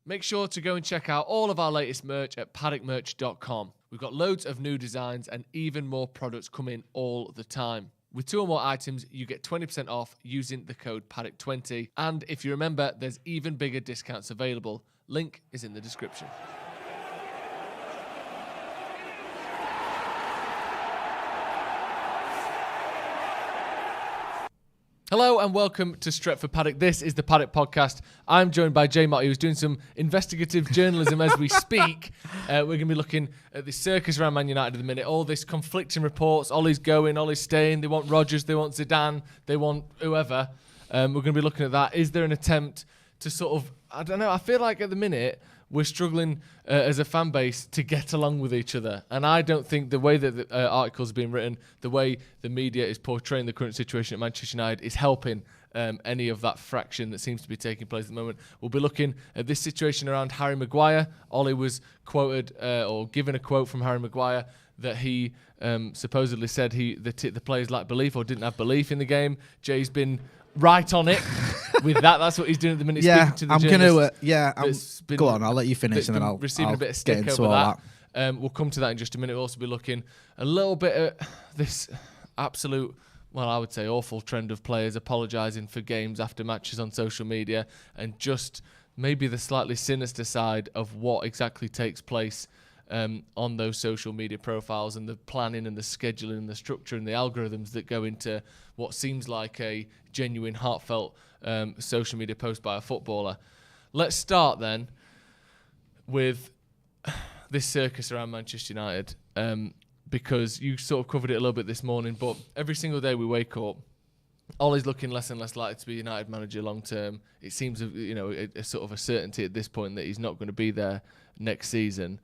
Make sure to go and check out all of our latest merch at paddockmerch.com. We've got loads of new designs and even more products coming all the time. With 2 or more items, you get 20% off using the code Paddock20. And if you remember, there's even bigger discounts available. Link is in the description. Hello and welcome to Stretford Paddock. This is the Paddock Podcast. I'm joined by Jay Motti, who's doing some investigative journalism as we speak. We're going to be looking at the circus around Man United at the minute. All this conflicting reports. Ollie's going, Ollie's staying. They want Rodgers, they want Zidane, they want whoever. We're going to be looking at that. Is there an attempt to sort of, I don't know, I feel like at the minute we're struggling as a fan base to get along with each other. And I don't think the way that the articles are being written, the way the media is portraying the current situation at Manchester United is helping any of that fraction that seems to be taking place at the moment. We'll be looking at this situation around Harry Maguire. Ollie was quoted or given a quote from Harry Maguire that he supposedly said the players lacked belief or didn't have belief in the game. Jay's been right on it with that. That's what he's doing at the minute. Yeah, to the I'm going to... go on, I'll let you finish and then I'll receiving a bit of stick get into over all that. We'll come to that in just a minute. We'll also be looking a little bit at this absolute, well, I would say awful trend of players apologising for games after matches on social media, and just maybe the slightly sinister side of what exactly takes place on those social media profiles, and the planning and the scheduling and the structure and the algorithms that go into what seems like a genuine, heartfelt social media post by a footballer. Let's start then with this circus around Manchester United, because you sort of covered it a little bit this morning, but every single day we wake up, Ollie's looking less and less likely to be United manager long term. It seems a sort of a certainty at this point that he's not going to be there next season.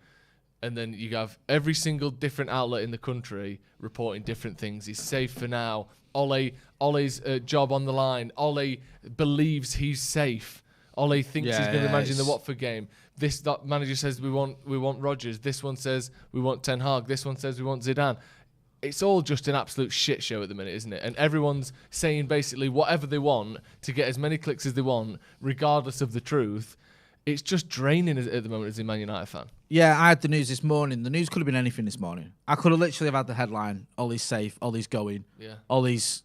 And then you have every single different outlet in the country reporting different things. He's safe for now. Ollie's job on the line. Ollie believes he's safe. Ollie thinks he's going to be managing the Watford game. That manager says we want Rodgers. This one says we want Ten Hag. This one says we want Zidane. It's all just an absolute shit show at the minute, isn't it? And everyone's saying basically whatever they want to get as many clicks as they want, regardless of the truth. It's just draining at the moment as a Man United fan. Yeah, I had the news this morning. The news could have been anything this morning. I could have literally have had the headline, Ollie's safe, Ollie's going. Yeah. Ollie's,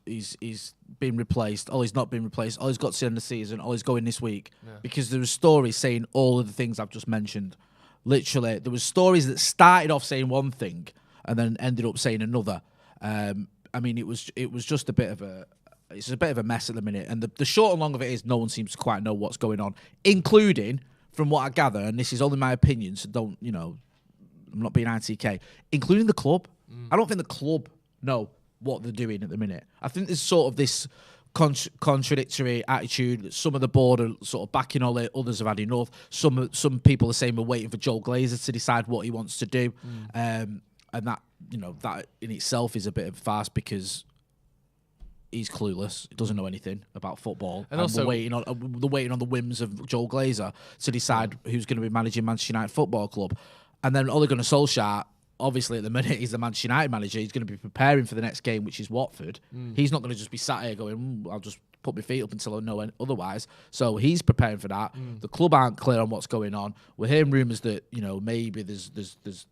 he's been replaced. Ollie's not been replaced. Ollie's got to the end of the season. Ollie's going this week. Yeah. Because there was stories saying all of the things I've just mentioned. Literally, there was stories that started off saying one thing and then ended up saying another. It was just a bit of a... It's a bit of a mess at the minute. And the short and long of it is no one seems to quite know what's going on, including, from what I gather, and this is only my opinion, so don't, I'm not being ITK, including the club. I don't think the club know what they're doing at the minute. I think there's sort of this contradictory attitude that some of the board are sort of backing all it, others have had enough. Some people are saying we're waiting for Joel Glazer to decide what he wants to do. And that, that in itself is a bit of a farce because... he's clueless. He doesn't know anything about football. And also, we're waiting on the whims of Joel Glazer to decide who's going to be managing Manchester United Football Club. And then Ole Gunnar Solskjaer, obviously at the minute, he's the Manchester United manager. He's going to be preparing for the next game, which is Watford. He's not going to just be sat here going, I'll just put my feet up until I know otherwise. So he's preparing for that. The club aren't clear on what's going on. We're hearing rumours that, maybe there's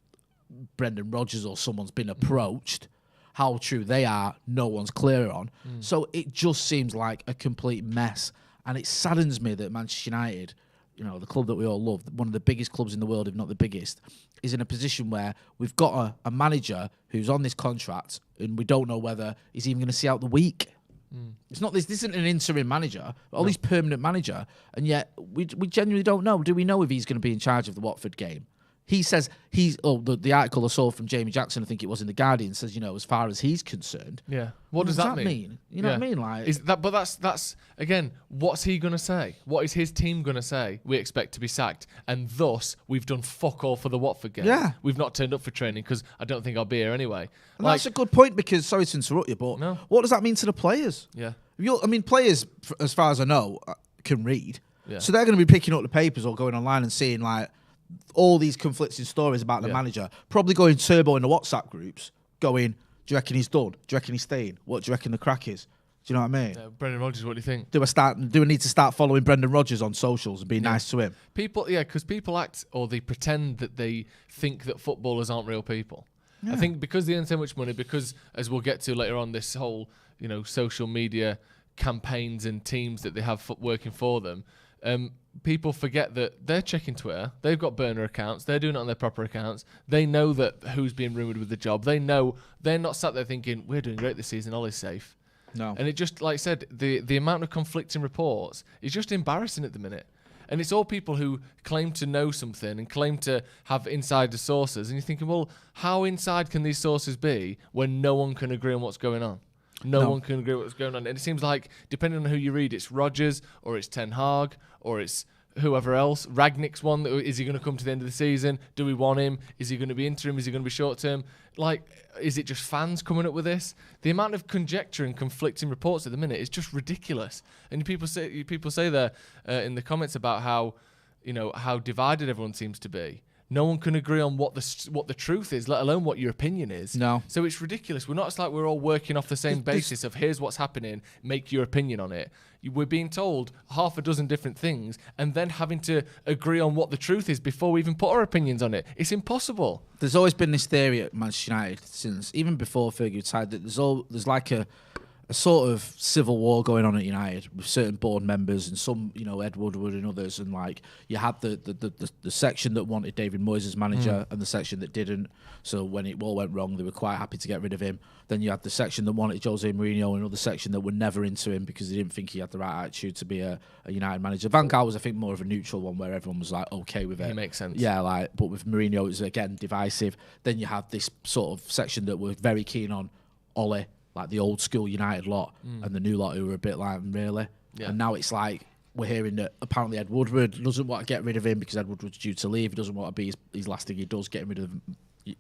Brendan Rodgers or someone's been approached. How true they are, no one's clear on. So it just seems like a complete mess. And it saddens me that Manchester United, the club that we all love, one of the biggest clubs in the world, if not the biggest, is in a position where we've got a manager who's on this contract and we don't know whether he's even going to see out the week. It's not this isn't an interim manager, but he's permanent manager. And yet we genuinely don't know. Do we know if he's going to be in charge of the Watford game? He says the article I saw from Jamie Jackson, I think it was in The Guardian, says, as far as he's concerned. Yeah. What does that mean? You know what I mean? Like, but that's again, what's he going to say? What is his team going to say? We expect to be sacked. And thus, we've done fuck all for the Watford game. Yeah. We've not turned up for training because I don't think I'll be here anyway. And that's a good point because, sorry to interrupt you, but what does that mean to the players? Yeah. Players, as far as I know, can read. Yeah. So they're going to be picking up the papers or going online and seeing, all these conflicting stories about the manager, probably going turbo in the WhatsApp groups, going, do you reckon he's done? Do you reckon he's staying? What do you reckon the crack is? Do you know what I mean? Brendan Rodgers, what do you think? Do I need to start following Brendan Rodgers on socials and be nice to him? Because people act or they pretend that they think that footballers aren't real people. Yeah. I think because they earn so much money, because as we'll get to later on, this whole social media campaigns and teams that they have working for them, people forget that they're checking Twitter. They've got burner accounts. They're doing it on their proper accounts. They know that who's being rumoured with the job. They know they're not sat there thinking we're doing great this season. Ollie's safe. No. And it just, like I said, the amount of conflicting reports is just embarrassing at the minute. And it's all people who claim to know something and claim to have insider sources. And you're thinking, well, how inside can these sources be when no one can agree on what's going on? No one can agree on what's going on. And it seems like, depending on who you read, it's Rodgers or it's Ten Hag or it's whoever else. Ragnick's one. Is he going to come to the end of the season? Do we want him? Is he going to be interim? Is he going to be short term? Is it just fans coming up with this? The amount of conjecture and conflicting reports at the minute is just ridiculous. And people say there in the comments about how divided everyone seems to be. No one can agree on what the truth is, let alone what your opinion is. No. So it's ridiculous. It's like we're all working off the same basis of here's what's happening, make your opinion on it. We're being told half a dozen different things and then having to agree on what the truth is before we even put our opinions on it. It's impossible. There's always been this theory at Manchester United since even before Fergie retired that there's like a sort of civil war going on at United with certain board members and some, Ed Woodward and others, and like you had the section that wanted David Moyes as manager and the section that didn't. So when it all went wrong, they were quite happy to get rid of him. Then you had the section that wanted Jose Mourinho and another section that were never into him because they didn't think he had the right attitude to be a United manager. Van Gaal was, I think, more of a neutral one where everyone was like okay with it. It makes sense. Yeah, but with Mourinho, it was again divisive. Then you had this sort of section that were very keen on Ole, like the old school United lot, and the new lot who were a bit like, really? Yeah. And now it's like, we're hearing that apparently Ed Woodward doesn't want to get rid of him because Ed Woodward's due to leave. He doesn't want to be his last thing he does, getting rid of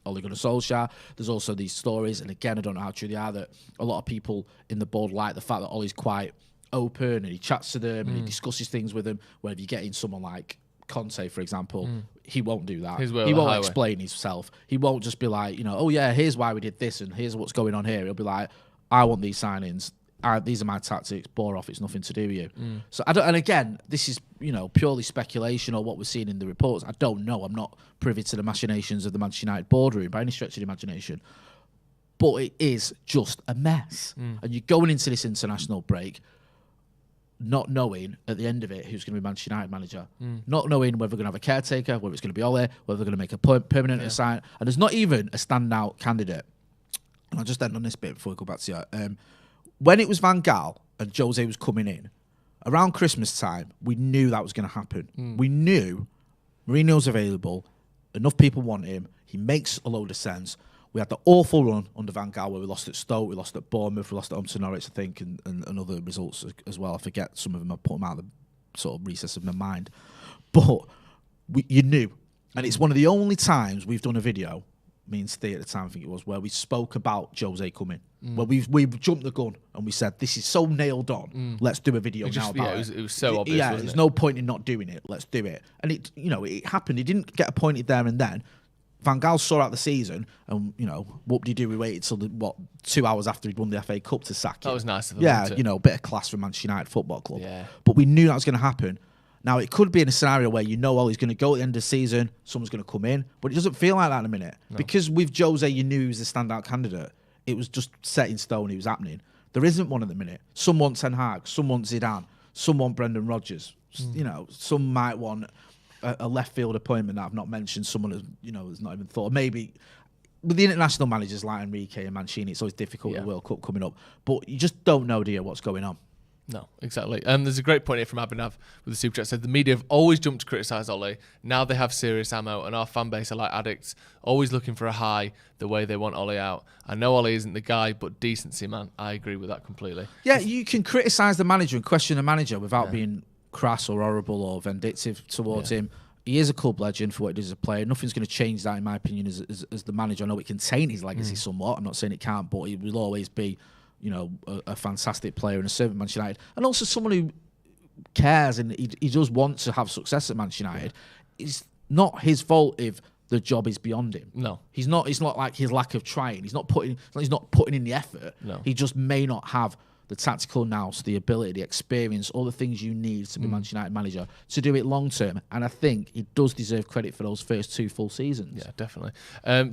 Ole Gunnar Solskjaer. There's also these stories, and again, I don't know how true they are, that a lot of people in the board like the fact that Ole's quite open and he chats to them and he discusses things with them, where if you get in someone like Conte, for example, he won't do that. He won't explain himself. He won't just be like, oh yeah, here's why we did this and here's what's going on here. He'll be like, I want these signings. These are my tactics. Bore off. It's nothing to do with you. So I don't. And again, this is purely speculation or what we're seeing in the reports. I don't know. I'm not privy to the machinations of the Manchester United boardroom by any stretch of the imagination. But it is just a mess. And you're going into this international break not knowing at the end of it who's going to be Manchester United manager, not knowing whether we're going to have a caretaker, whether it's going to be Ole, whether they're going to make a permanent assign, and there's not even a standout candidate. And I'll just end on this bit before we go back to you. When it was Van Gaal and Jose was coming in, around Christmas time, we knew that was going to happen. We knew Mourinho's available, enough people want him, he makes a load of sense. We had the awful run under Van Gaal where we lost at Stoke, we lost at Bournemouth, we lost at home to Norwich, I think, and other results as well. I forget some of them, I put them out of the sort of recess of my mind. But you knew. And it's one of the only times we've done a video, me and Steve at the time I think it was, where we spoke about Jose coming. Where we jumped the gun and we said, this is so nailed on, let's do a video now about it. It was so obvious, wasn't there's it? no point in not doing it, let's do it. And it happened, he didn't get appointed there and then. Van Gaal saw out the season and, whoop-de-doo, we waited till 2 hours after he'd won the FA Cup to sack him. That was nice of them, yeah, wasn't it? a bit of class from Manchester United Football Club. Yeah. But we knew that was going to happen. Now, it could be in a scenario where he's going to go at the end of the season, someone's going to come in, but it doesn't feel like that in a minute. No. Because with Jose, you knew he was the standout candidate. It was just set in stone, it was happening. There isn't one at the minute. Some want Ten Hag, some want Zidane, some want Brendan Rodgers. Some might want a left field appointment that I've not mentioned, someone has not even thought. Maybe with the international managers like Enrique and Mancini, it's always difficult with the World Cup coming up. But you just don't know, do you, what's going on? No, exactly. There's a great point here from Abhinav with the super chat. Said the media have always jumped to criticise Ole. Now they have serious ammo, and our fan base are like addicts, always looking for a high the way they want Ole out. I know Ole isn't the guy, but decency, man. I agree with that completely. Yeah, you can criticise the manager and question the manager without being crass or horrible or vindictive towards him. He is a club legend for what he does as a player. Nothing's going to change that, in my opinion, as the manager. I know it can taint his legacy somewhat. I'm not saying it can't, but he will always be a fantastic player and a servant at Manchester United. And also someone who cares and he does want to have success at Manchester United. It's not his fault if the job is beyond him. No. It's not like his lack of trying. He's not putting in the effort. No. He just may not have the tactical nous, the ability, the experience, all the things you need to be Manchester United manager to do it long term. And I think he does deserve credit for those first 2 full seasons. Yeah, definitely.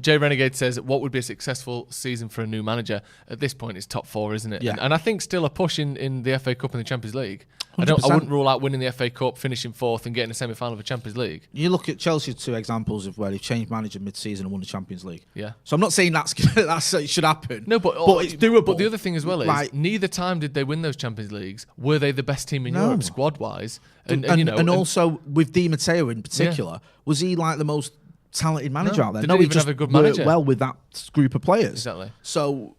Jay Renegade says, what would be a successful season for a new manager? At this point, it's top 4, isn't it? Yeah. And I think still a push in the FA Cup and the Champions League. 100%. I wouldn't rule out winning the FA Cup, finishing 4th and getting a semi-final of the Champions League. You look at Chelsea's 2 examples of where they've changed manager mid-season and won the Champions League. Yeah. So I'm not saying it should happen. No, but it's doable. But the other thing as well is, like, neither time did they win those Champions Leagues. Were they the best team in Europe squad-wise? And also with Di Matteo in particular, was he like the most talented manager out there? No, he just have a good manager. Well with that group of players. Exactly. So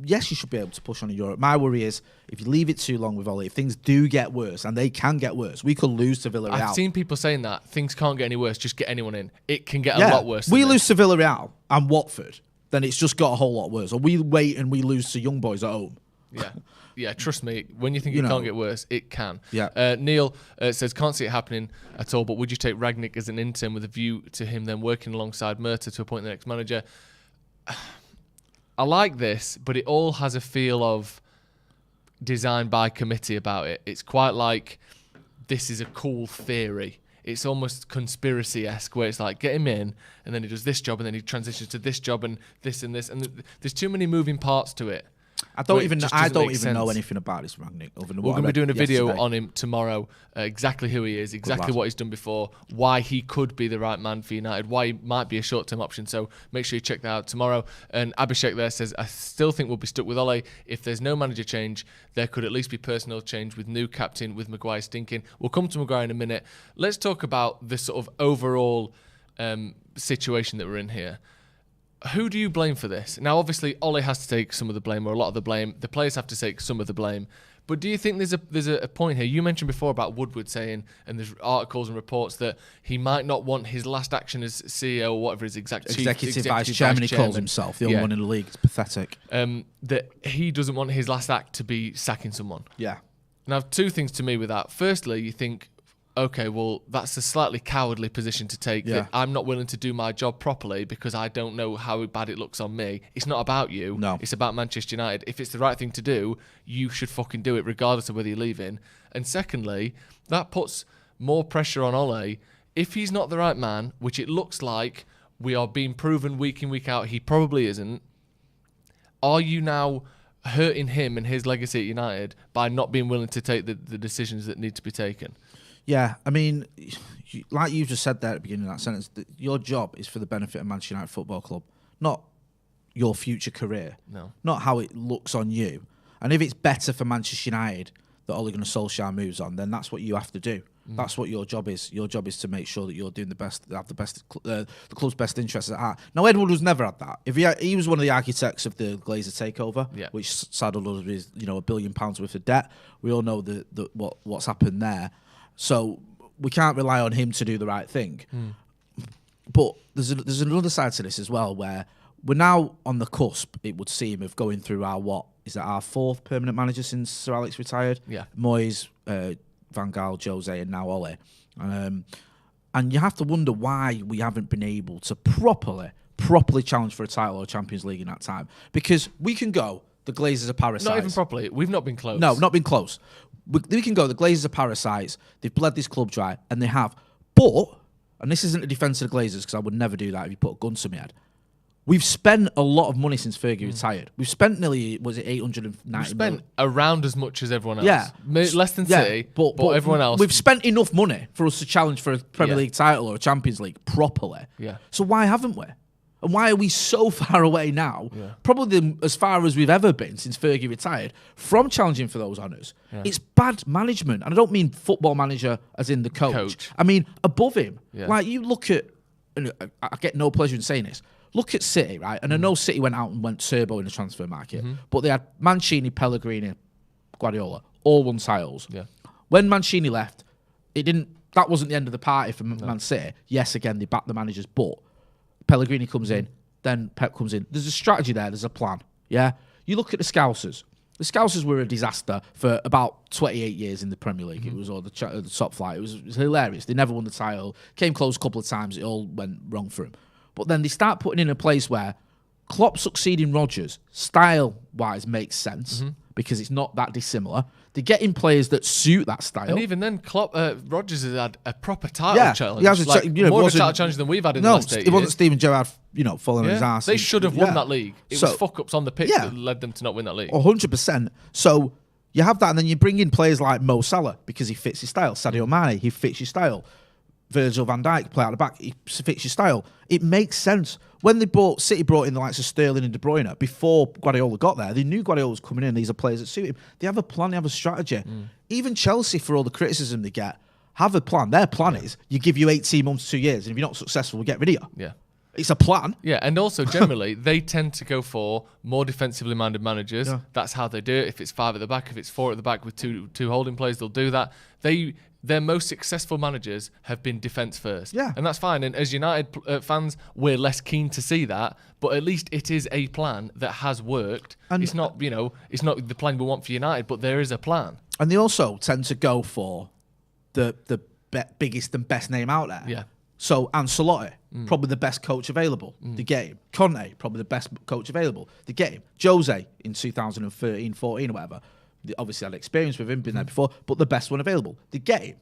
yes, you should be able to push on in Europe. My worry is if you leave it too long with Ole, if things do get worse, and they can get worse, we could lose to Villarreal. I've seen people saying that things can't get any worse. Just get anyone in. It can get a lot worse. We lose to Villarreal and Watford, then it's just got a whole lot worse. Or we wait and we lose to Young Boys at home. Yeah. Yeah, trust me, when you think it can't get worse, it can. Yeah. Neil says, can't see it happening at all, but would you take Ragnick as an intern with a view to him then working alongside Murta to appoint the next manager? I like this, but it all has a feel of designed by committee about it. It's quite like this is a cool theory. It's almost conspiracy-esque where it's like, get him in, and then he does this job, and then he transitions to this job, and this, and there's too many moving parts to it. I don't even know anything about this Ragnick. We're going to be doing a video on him tomorrow, exactly who he is, exactly what he's done before, why he could be the right man for United, why he might be a short-term option. So make sure you check that out tomorrow. And Abhishek there says, I still think we'll be stuck with Ole. If there's no manager change, there could at least be personnel change with new captain, with Maguire stinking. We'll come to Maguire in a minute. Let's talk about the sort of overall situation that we're in here. Who do you blame for this? Now, obviously, Ole has to take some of the blame, or a lot of the blame. The players have to take some of the blame. But do you think there's a point here? You mentioned before about Woodward saying, and there's articles and reports that he might not want his last action as CEO or whatever his executive vice chairman. He calls himself the only one in the league. It's pathetic. That he doesn't want his last act to be sacking someone. Yeah. Now, 2 things to me with that. Firstly, you think, okay, well, that's a slightly cowardly position to take. That I'm not willing to do my job properly because I don't know how bad it looks on me. It's not about you. No. It's about Manchester United. If it's the right thing to do, you should fucking do it regardless of whether you're leaving. And secondly, that puts more pressure on Ole. If he's not the right man, which it looks like we are being proven week in, week out, he probably isn't. Are you now hurting him and his legacy at United by not being willing to take the decisions that need to be taken? Yeah, I mean, like you just said there at the beginning of that sentence, that your job is for the benefit of Manchester United Football Club, not your future career. No. Not how it looks on you. And if it's better for Manchester United that Ole Gunnar Solskjaer moves on, then that's what you have to do. That's what your job is. Your job is to make sure that you're doing the best, have the best, the club's best interests at heart. Now, Edward was never had that. If he was one of the architects of the Glazer takeover, which saddled us with £1 billion worth of debt. We all know what's happened there. So we can't rely on him to do the right thing. But there's another side to this as well, where we're now on the cusp, it would seem, of going through our 4th permanent manager since Sir Alex retired? Yeah. Moyes, Van Gaal, Jose, and now Ole. And you have to wonder why we haven't been able to properly challenge for a title or Champions League in that time. Because we can go, the Glazers are parasites. Not even properly. We've not been close. No, not been close. We can go, the Glazers are parasites. They've bled this club dry, and they have. But, and this isn't a defence of the Glazers, because I would never do that if you put a gun to my head. We've spent a lot of money since Fergie retired. We've spent nearly, was it 890 We've spent around as much as everyone else. Yeah. Less than City, but everyone else. We've spent enough money for us to challenge for a Premier League title or a Champions League properly. Yeah. So why haven't we? And why are we so far away now? Yeah. Probably as far as we've ever been since Fergie retired from challenging for those honours. Yeah. It's bad management. And I don't mean football manager as in the coach. I mean above him. Yeah. Like you look at, and I get no pleasure in saying this, look at City, right? And I know City went out and went turbo in the transfer market, but they had Mancini, Pellegrini, Guardiola, all won titles. Yeah. When Mancini left, that wasn't the end of the party for Man City. Yes, again, they backed the managers, but Pellegrini comes in, then Pep comes in. There's a strategy there. There's a plan. Yeah. You look at the Scousers. The Scousers were a disaster for about 28 years in the Premier League. It was all the top flight. It was hilarious. They never won the title. Came close a couple of times. It all went wrong for them. But then they start putting in a place where Klopp succeeding Rodgers, style-wise, makes sense because it's not that dissimilar. They're getting players that suit that style. And even then, Rodgers has had a proper title challenge. He has more of a title challenge than we've had in the last 8 years. It wasn't Steven Gerrard, falling on his ass. They should have won that league. It was fuck-ups on the pitch that led them to not win that league. 100%. So you have that, and then you bring in players like Mo Salah because he fits his style. Sadio Mane, he fits your style. Virgil van Dijk, play out the back, he fits your style. It makes sense. When City brought in the likes of Sterling and De Bruyne, before Guardiola got there, they knew Guardiola was coming in. These are players that suit him. They have a plan, they have a strategy. Even Chelsea, for all the criticism they get, have a plan. Their plan is, you give you 18 months, 2 years, and if you're not successful, we'll get rid of you. Yeah. It's a plan. Yeah, and also generally, they tend to go for more defensively minded managers. Yeah. That's how they do it. If it's 5 at the back, if it's 4 at the back with two holding players, they'll do that. Their most successful managers have been defence first. Yeah. And that's fine. And as United fans, we're less keen to see that. But at least it is a plan that has worked. And it's not, it's not the plan we want for United, but there is a plan. And they also tend to go for the biggest and best name out there. Yeah. So Ancelotti, probably the best coach available. The game. Conte, probably the best coach available. The game. Jose in 2013, 14 or whatever. They obviously had experience with him, been there before, but the best one available. The game.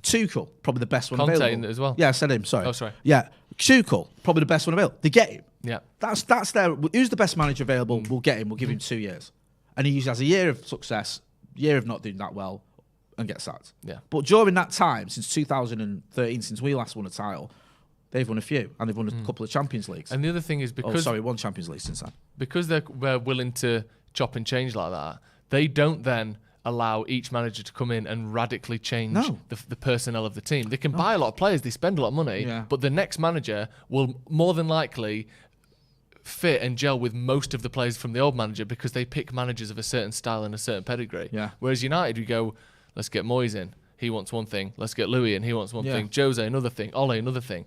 Tuchel, probably the best one Conte available. in it as well. Yeah, I said him, sorry. Oh, sorry. Yeah. Tuchel, probably the best one available. The game. Yeah. That's there. Who's the best manager available? We'll get him. We'll give him 2 years. And he usually has a year of success, year of not doing that well, and get sacked. Yeah. But during that time, since 2013, since we last won a title, they've won a few, and they've won a couple of Champions Leagues. And the other thing is because... one Champions League since then. Because they're willing to chop and change like that, they don't then allow each manager to come in and radically change the personnel of the team. They can buy a lot of players, they spend a lot of money, but the next manager will more than likely fit and gel with most of the players from the old manager because they pick managers of a certain style and a certain pedigree. Yeah. Whereas United, we go, let's get Moyes in. He wants one thing. Let's get Louis in. He wants one thing. Jose, another thing. Ole, another thing.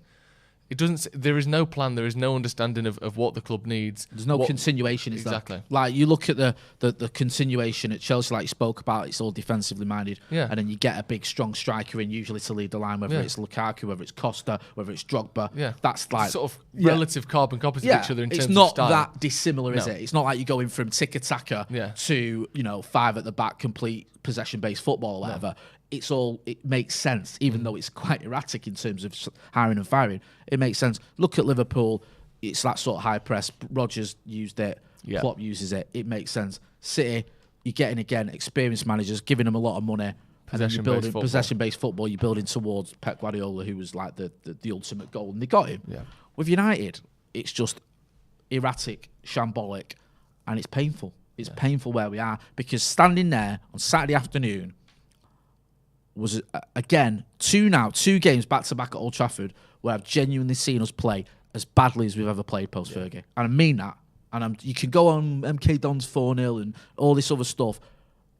It doesn't. There is no plan. There is no understanding of what the club needs. There's no continuation. Is exactly there? Like you look at the continuation at Chelsea, like you spoke about. It's all defensively minded, and then you get a big, strong striker in usually to lead the line. Whether it's Lukaku, whether it's Costa, whether it's Drogba. Yeah, that's like sort of relative carbon copies of each other in terms of style. It's not that dissimilar, is it? It's not like you're going from tiki-taka to 5 at the back, complete possession-based football or whatever. It makes sense, even though it's quite erratic in terms of hiring and firing. It makes sense. Look at Liverpool. It's that sort of high press. Rodgers used it. Klopp uses it. It makes sense. City, you're getting, again, experienced managers, giving them a lot of money. And then you're building possession-based football. You're building towards Pep Guardiola, who was like the ultimate goal. And they got him. Yeah. With United, it's just erratic, shambolic, and it's painful. It's painful where we are. Because standing there on Saturday afternoon, was again 2 games back to back at Old Trafford where I've genuinely seen us play as badly as we've ever played post Fergie, and I mean that. And you can go on MK Dons 4-0 and all this other stuff.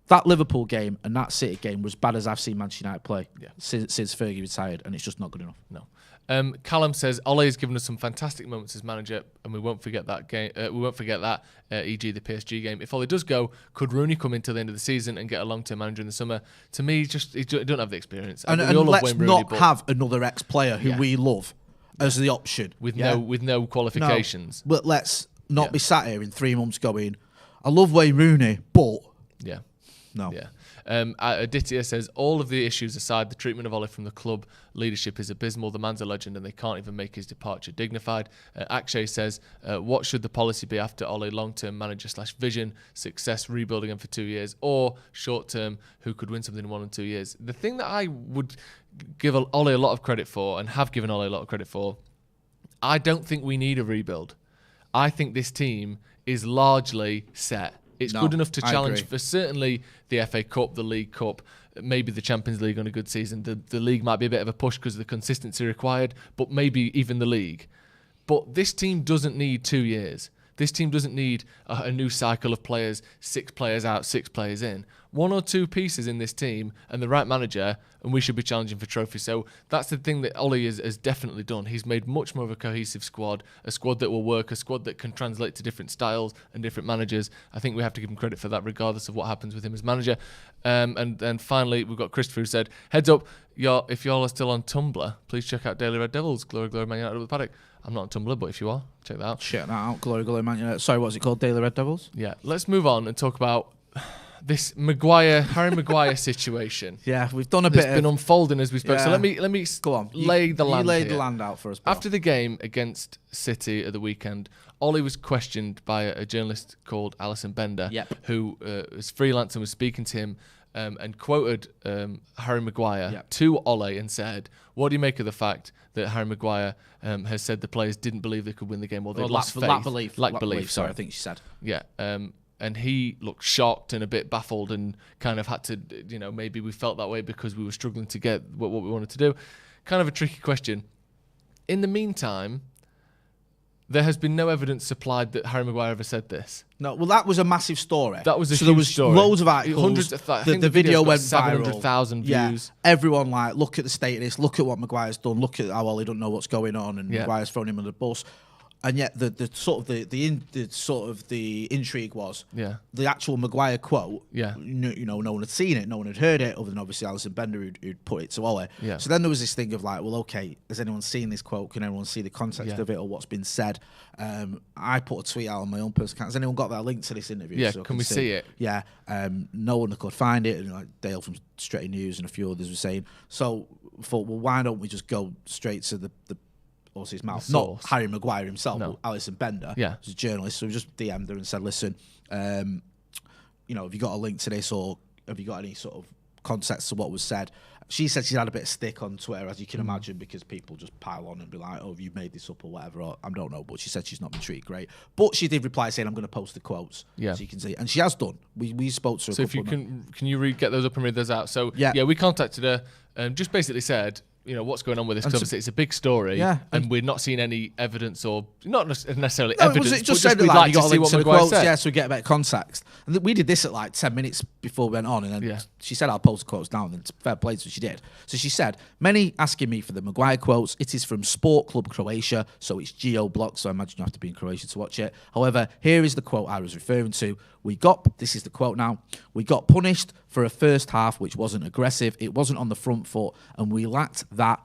That Liverpool game and that City game was as bad as I've seen Manchester United play since Fergie retired, and it's just not good enough. No. Callum says Ole has given us some fantastic moments as manager, and we won't forget that game. We won't forget that, e.g. the PSG game. If Ole does go, could Rooney come in till the end of the season and get a long-term manager in the summer? To me, he don't have the experience. And let's not have another ex-player who we love as the option with no qualifications. No. But let's not be sat here in 3 months going, I love Wayne Rooney, but no. Yeah. Aditya says, all of the issues aside, the treatment of Ole from the club leadership is abysmal. The man's a legend and they can't even make his departure dignified. Akshay says, what should the policy be after Ole? Long-term manager / vision, success, rebuilding him for 2 years, or short-term, who could win something in 1 or 2 years? The thing that I would give Ole a lot of credit for, and have given Ole a lot of credit for, I don't think we need a rebuild. I think this team is largely set. It's good enough to challenge for certainly the FA Cup, the League Cup, maybe the Champions League on a good season. The league might be a bit of a push because of the consistency required, but maybe even the league. But this team doesn't need 2 years. This team doesn't need a new cycle of players, 6 players out, 6 players in. 1 or 2 pieces in this team and the right manager, and we should be challenging for trophies. So that's the thing that Ole has definitely done. He's made much more of a cohesive squad, a squad that will work, a squad that can translate to different styles and different managers. I think we have to give him credit for that, regardless of what happens with him as manager. And then finally, we've got Christopher who said, heads up, if y'all are still on Tumblr, please check out Daily Red Devils, Glory, Glory, Man United with Paddock. I'm not on Tumblr, but if you are, check that out. Check that out, Glory, Glory, Man United. Sorry, what's it called? Daily Red Devils? Yeah, let's move on and talk about this Harry Maguire situation. Yeah, we've done a bit. It's been unfolding as we spoke. Yeah. So let me Go on. lay the land. You laid here. the land out for us. Bro. After the game against City at the weekend, Ollie was questioned by a journalist called Alison Bender, who was freelance and was speaking to him and quoted Harry Maguire to Ole and said, "What do you make of the fact that Harry Maguire has said the players didn't believe they could win the game or they lost faith? Lack belief. Sorry, I think she said. Yeah. And he looked shocked and a bit baffled and kind of had to, maybe we felt that way because we were struggling to get what we wanted to do. Kind of a tricky question. In the meantime, there has been no evidence supplied that Harry Maguire ever said this. No, well, that was a massive story. That was a so huge there was story. Loads of articles. Hundreds of the video went 700,000 viral. views. Everyone look at the state of this. Look at what Maguire's done. Look at how Ollie don't know what's going on, and Maguire's thrown him under the bus. And yet the intrigue was the actual Maguire quote. Yeah, no one had seen it, no one had heard it, other than obviously Alison Bender who'd put it to Ole. Yeah. So then there was this thing of well, okay, has anyone seen this quote? Can anyone see the context of it or what's been said? I put a tweet out on my own personal account. Has anyone got that link to this interview? Yeah, so can we see it? Yeah. No one could find it, and Dale from Stretford News and a few others were saying. So I thought, well, why don't we just go straight to the his mouth, not Harry Maguire himself, but Alison Bender, who's a journalist. So we just DM'd her and said, listen, have you got a link to this, or have you got any sort of context to what was said? She said she's had a bit of stick on Twitter, as you can imagine, because people just pile on and be like, oh, have you made this up or whatever, or I don't know, but she said she's not been treated great. But she did reply saying, I'm going to post the quotes, so you can see, and she has done. We spoke to her. So if you can you get those up and read those out? So we contacted her and just basically said, what's going on with this? Because obviously it's a big story, and we're not seeing any evidence, or not necessarily evidence. It just said we'd like to see what Maguire said. Yeah, so we get a bit of context. And we did this at 10 minutes before we went on, and then she said, I'll post the quotes down, and fair play, so she did. So she said, many asking me for the Maguire quotes. It is from Sport Club Croatia, so it's geo-blocked, so I imagine you have to be in Croatia to watch it. However, here is the quote I was referring to. This is the quote now, we got punished for a first half which wasn't aggressive, it wasn't on the front foot, and we lacked that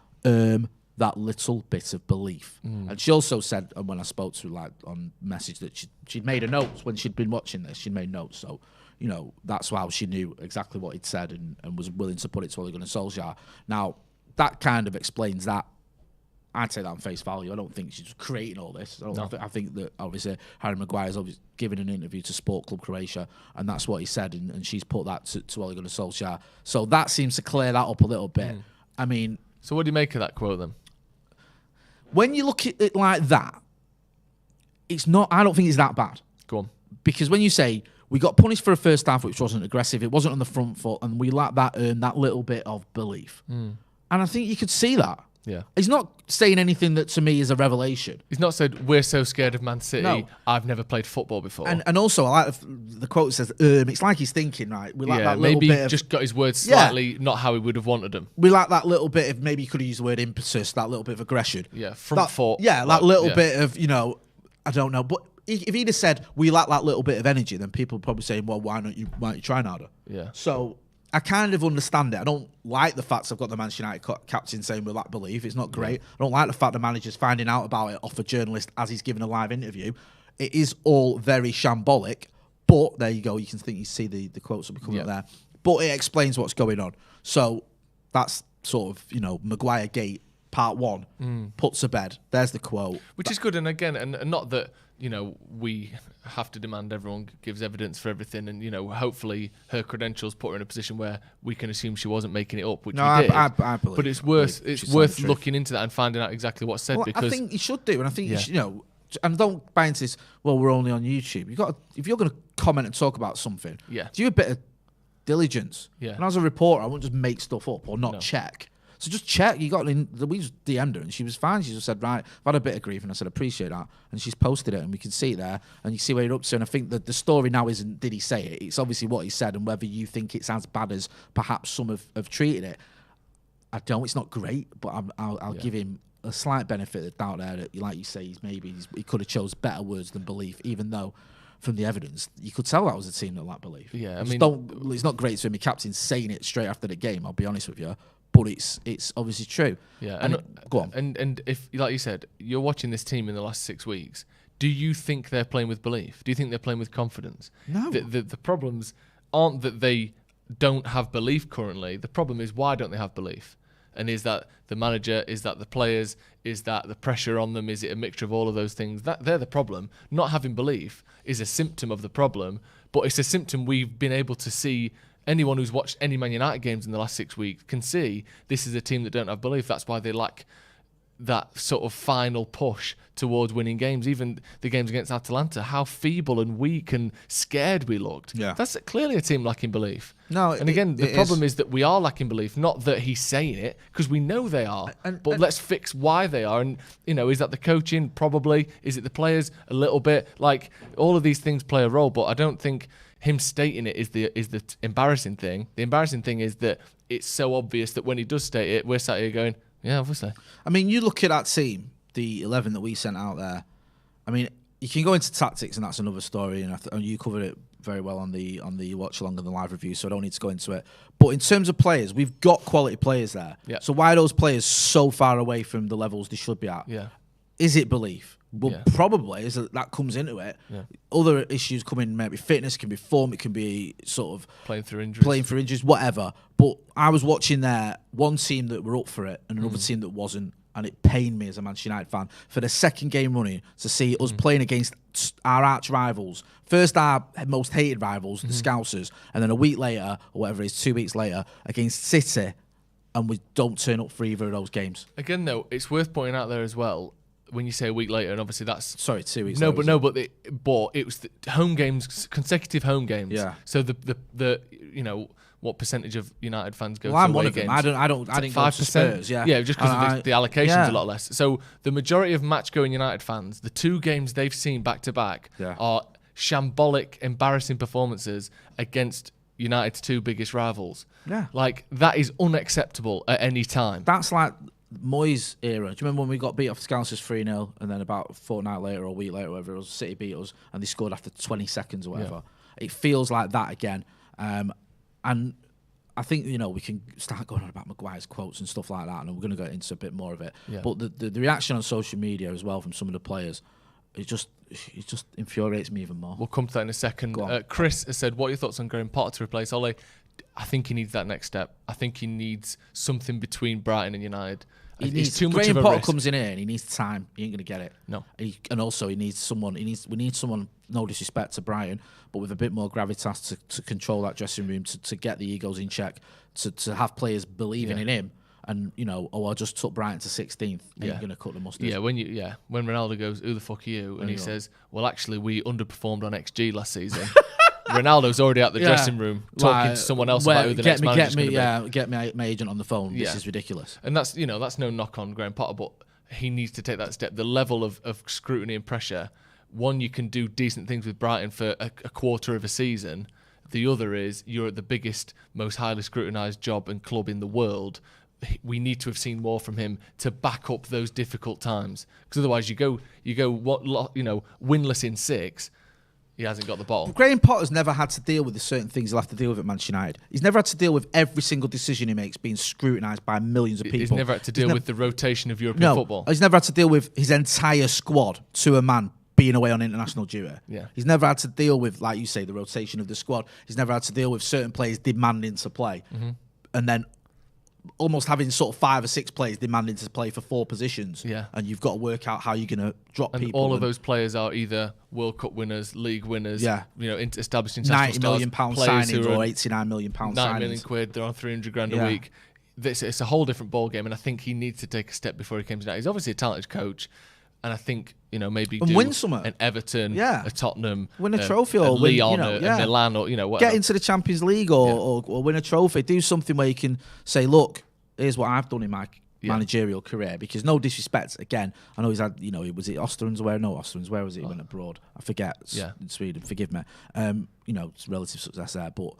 little bit of belief. And she also said, and when I spoke to her on message, that she'd made a note when she'd been watching this, she'd made notes, so that's how she knew exactly what he'd said and was willing to put it to Ole Gunnar Solskjaer. Now, that kind of explains that. I'd say that on face value. I don't think she's creating all this. I think that obviously Harry Maguire's obviously given an interview to Sport Club Croatia, and that's what he said, and she's put that to Ole Gunnar Solskjaer. So that seems to clear that up a little bit. I mean, so what do you make of that quote then? When you look at it like that, it's not. I don't think it's that bad. Go on. Because when you say we got punished for a first half which wasn't aggressive, it wasn't on the front foot, and we lacked that little bit of belief, and I think you could see that. Yeah, he's not saying anything that to me is a revelation. He's not said we're so scared of Man City. No. I've never played football before. And also, I like the quote says, it's like he's thinking, right? We like that little maybe bit of, just got his words slightly not how he would have wanted them. We like that little bit of, maybe you could have used the word impetus, that little bit of aggression. Yeah, front foot. Yeah, that little bit of, I don't know, but if he'd have said we lack that little bit of energy, then people would probably say, well, why don't you try harder? Yeah. So I kind of understand it. I don't like the fact I've got the Manchester United captain saying we lack belief. It's not great. I don't like the fact the manager's finding out about it off a journalist as he's giving a live interview. It is all very shambolic, but there you go. You can see the quotes will be coming up there. But it explains what's going on. So that's sort of, Maguire Gate part 1 put to bed. There's the quote. Which is good. And again, and not that, we have to demand everyone gives evidence for everything, and hopefully her credentials put her in a position where we can assume she wasn't making it up, which we did. I believe. But it's worth looking into that and finding out exactly what's said. Because I think you should do, and I think you should, and don't buy into this. Well, we're only on YouTube. If you're going to comment and talk about something, do a bit of diligence. Yeah. And as a reporter, I won't just make stuff up or not check. So just check. We just DM'd her and she was fine. She just said, right, I've had a bit of grief, and I said, appreciate that. And she's posted it, and we can see it there, and you see where you're up to. And I think that the story now isn't did he say it? It's obviously what he said, and whether you think it's as bad as perhaps some have treated it. I don't. It's not great, but I'll give him a slight benefit of the doubt there. That, like you say, he could have chose better words than belief, even though from the evidence you could tell that was a team that lacked belief. Yeah, it's not great to be captain saying it straight after the game. I'll be honest with you. But it's obviously true. Yeah, and go on. And if, like you said, you're watching this team in the last 6 weeks, do you think they're playing with belief? Do you think they're playing with confidence? No. The problems aren't that they don't have belief currently. The problem is, why don't they have belief? And is that the manager? Is that the players? Is that the pressure on them? Is it a mixture of all of those things? They're the problem. Not having belief is a symptom of the problem, but it's a symptom we've been able to see. Anyone who's watched any Man United games in the last 6 weeks can see this is a team that don't have belief. That's why they lack that sort of final push towards winning games. Even the games against Atalanta, how feeble and weak and scared we looked. Yeah. That's clearly a team lacking belief. No, and again, the problem is that we are lacking belief, not that he's saying it, because we know they are. But let's fix why they are. And, is that the coaching? Probably. Is it the players? A little bit. Like, all of these things play a role, but I don't think him stating it is the embarrassing thing. The embarrassing thing is that it's so obvious that when he does state it, we're sat here going, yeah, obviously. I mean, you look at that team, the 11 that we sent out there. I mean, you can go into tactics, and that's another story. And you covered it very well on the watch along and the live review, so I don't need to go into it. But in terms of players, we've got quality players there. Yeah. So why are those players so far away from the levels they should be at? Yeah. Is it belief? Well, probably is that comes into it. Yeah. Other issues come in, maybe fitness, can be form, it can be sort of playing through injuries, whatever. But I was watching there one team that were up for it and another team that wasn't, and it pained me as a Manchester United fan for the second game running to see us playing against our arch rivals. First, our most hated rivals, the Scousers, and then a week later, or whatever it is, 2 weeks later, against City, and we don't turn up for either of those games. Again, though, it's worth pointing out there as well. When you say a week later, and obviously that's 2 weeks. But it was the home games, consecutive home games. Yeah. So the what percentage of United fans go to I'm away one of games? them. I didn't go to Spurs. Yeah. Yeah, just because the allocation's a lot less. So the majority of match-going United fans, the 2 games they've seen back to back are shambolic, embarrassing performances against United's 2 biggest rivals. Yeah. Like, that is unacceptable at any time. That's like Moyes' era. Do you remember when we got beat off Scousers 3-0 and then about a fortnight later or a week later, whatever it was, City beat us and they scored after 20 seconds or whatever? Yeah. It feels like that again. And I think, we can start going on about Maguire's quotes and stuff like that, and we're going to go into a bit more of it. Yeah. But the reaction on social media as well from some of the players, it just infuriates me even more. We'll come to that in a second. Chris has said, what are your thoughts on Graham Potter to replace Ole? I think he needs that next step. I think he needs something between Brighton and United. He's too much of a Potter risk. comes in here and he needs time. He ain't going to get it. No. And also we need someone, no disrespect to Brighton, but with a bit more gravitas to control that dressing room, to get the egos in check, to have players believing in him. And, I just took Brighton to 16th. Ain't going to cut the mustard. Yeah, when Ronaldo goes, who the fuck are you? And he says, well, actually, we underperformed on XG last season. Ronaldo's already out the dressing room talking to someone else about who the next manager's going to be. Get my agent on the phone. This is ridiculous. And that's no knock on Graham Potter, but he needs to take that step. The level of scrutiny and pressure. One, you can do decent things with Brighton for a quarter of a season. The other is you're at the biggest, most highly scrutinised job and club in the world. We need to have seen more from him to back up those difficult times. Because otherwise, you go winless in 6. He hasn't got the ball. Graham Potter's never had to deal with the certain things he'll have to deal with at Manchester United. He's never had to deal with every single decision he makes being scrutinised by millions of people. He's never had to deal with the rotation of European football. He's never had to deal with his entire squad to a man being away on international duty. Yeah. He's never had to deal with, like you say, the rotation of the squad. He's never had to deal with certain players demanding to play. Mm-hmm. And then almost having sort of 5 or 6 players demanding to play for 4 positions. Yeah. And you've got to work out how you're going to drop people. All of those players are either World Cup winners, league winners, established international £90 million signings or £89 million signings. £9 million, they're on 300 grand a week. It's a whole different ball game, and I think he needs to take a step before he comes down. He's obviously a talented coach, and I think maybe do win something. An Everton, a Tottenham, win a trophy, or Leon, a Milan, or whatever. Get into the Champions League or win a trophy. Do something where you can say, look, here's what I've done in my managerial career. Because no disrespect, again, I know he's had, was it Osterund's where? No, Osterund's where was it? He went abroad. I forget. In Sweden. Forgive me. It's relative success there, but.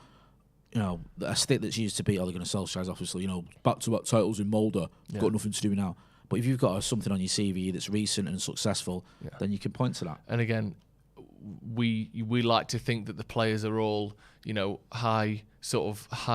A stick that's used to beat Ole Gunnar Solskjaer is obviously, back-to-back titles in Mulder. Got nothing to do now. But if you've got something on your CV that's recent and successful, then you can point to that. And again, we like to think that the players are all, high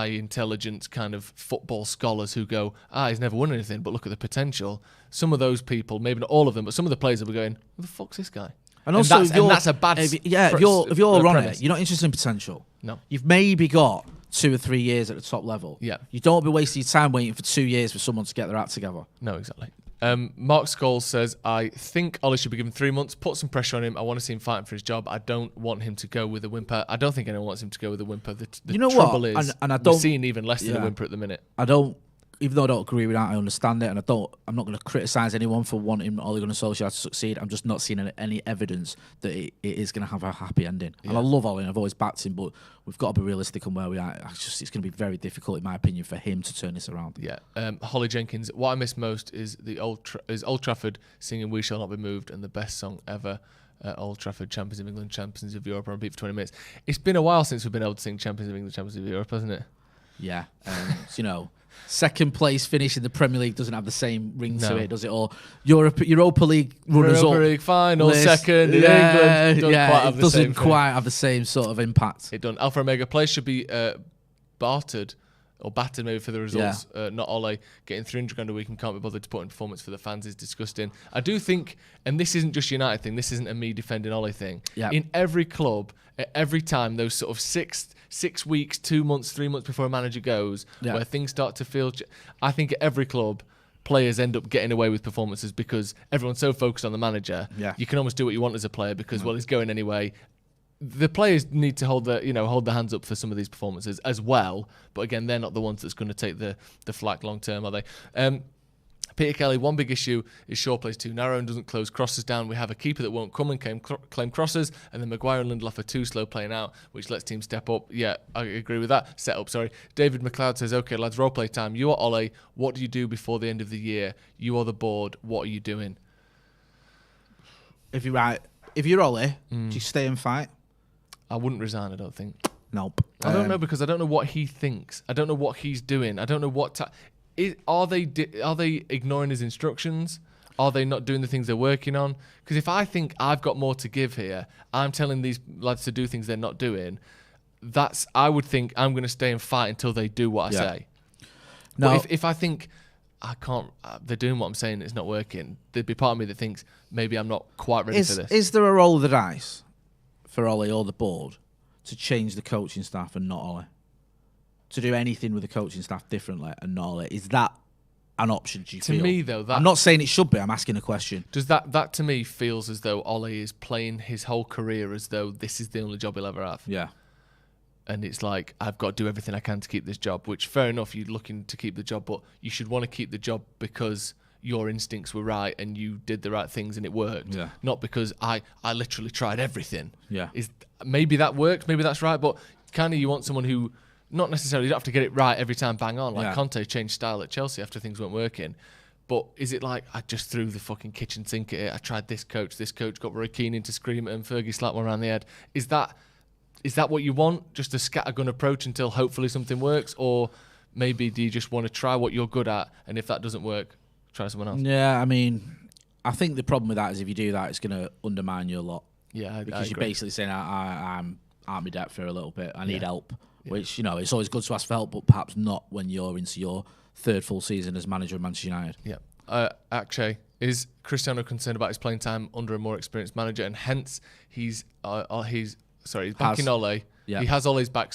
intelligence kind of football scholars who go, he's never won anything, but look at the potential. Some of those people, maybe not all of them, but some of the players will be going, who the fuck's this guy? And also, that's a bad. If you're on it, you're not interested in potential. No. You've maybe got 2 or 3 years at the top level. Yeah. You don't be wasting your time waiting for 2 years for someone to get their act together. No, exactly. Mark Scholes says, I think Ole should be given 3 months, put some pressure on him. I want to see him fighting for his job. I don't want him to go with a whimper. I don't think anyone wants him to go with a whimper. The trouble is, we're seeing even less than a whimper at the minute. Even though I don't agree with that, I understand it, and I'm not going to criticise anyone for wanting Ole Gunnar Solskjaer to succeed. I'm just not seeing any evidence that it is going to have a happy ending. Yeah. And I love Ole, and I've always backed him, but we've got to be realistic on where we are. It's going to be very difficult, in my opinion, for him to turn this around. Yeah. Holly Jenkins, what I miss most is Old Trafford singing "We Shall Not Be Moved" and the best song ever. Old Trafford, Champions of England, Champions of Europe on repeat for 20 minutes. It's been a while since we've been able to sing Champions of England, Champions of Europe, hasn't it? Yeah. Second place finish in the Premier League doesn't have the same ring to it, does it? Or Europa League runners-up. Europa League final, second in England. It doesn't quite have the same sort of impact. It doesn't. Alpha Omega players should be battered maybe for the results. Not Ole. Getting 300 grand a week and can't be bothered to put in performance for the fans is disgusting. I do think, and this isn't just United thing, this isn't a me defending Ole thing. Yep. In every club, at every time, those sort of 6 weeks, 2 months, 3 months before a manager goes, where things start to feel... I think at every club, players end up getting away with performances because everyone's so focused on the manager. Yeah. You can almost do what you want as a player because, well, he's going anyway. The players need to hold their hands up for some of these performances as well. But again, they're not the ones that's going to take the flak long term, are they? Peter Kelly, one big issue is Shaw plays too narrow and doesn't close crosses down. We have a keeper that won't come and claim crosses, and then Maguire and Lindelof are too slow playing out, which lets teams step up. Yeah, I agree with that. Set up, sorry. David McLeod says, okay, lads, role play time. You are Ole. What do you do before the end of the year? You are the board. What are you doing? If you're Ole, do you stay and fight? I wouldn't resign, I don't think. Nope. I don't know because I don't know what he thinks. I don't know what he's doing. I don't know what... Are they ignoring his instructions? Are they not doing the things they're working on? Because if I think I've got more to give here, I'm telling these lads to do things they're not doing. I would think I'm going to stay and fight until they do what I say. No, but if I think I can't, they're doing what I'm saying, it's not working. There'd be part of me that thinks maybe I'm not quite ready for this. Is there a roll of the dice for Ole or the board to change the coaching staff and not Ole? To do anything with the coaching staff differently and not Ole? Is that an option, do you feel? To me, though, I'm not saying it should be. I'm asking a question. Does that to me feels as though Ole is playing his whole career as though this is the only job he'll ever have. Yeah. And it's like, I've got to do everything I can to keep this job, which fair enough, you're looking to keep the job, but you should want to keep the job because your instincts were right and you did the right things and it worked. Yeah. Not because I literally tried everything. Yeah. Maybe that works, maybe that's right, but kind of you want someone who... Not necessarily, you don't have to get it right every time, bang on. Like Conte changed style at Chelsea after things weren't working. But is it like, I just threw the fucking kitchen sink at it, I tried this coach got Roy Keane in to scream at him, Fergie slapped one around the head. Is that what you want? Just a scattergun approach until hopefully something works? Or maybe do you just want to try what you're good at, and if that doesn't work, try someone else? Yeah, I mean, I think the problem with that is if you do that, it's going to undermine you a lot. Yeah, because you're basically saying, I'm out my depth for a little bit, I need help. Yeah. Which, it's always good to ask for help, but perhaps not when you're into your third full season as manager of Manchester United. Yeah. Akshay, is Cristiano concerned about his playing time under a more experienced manager, and hence he's backing Ole. Yeah. He has Ole's back,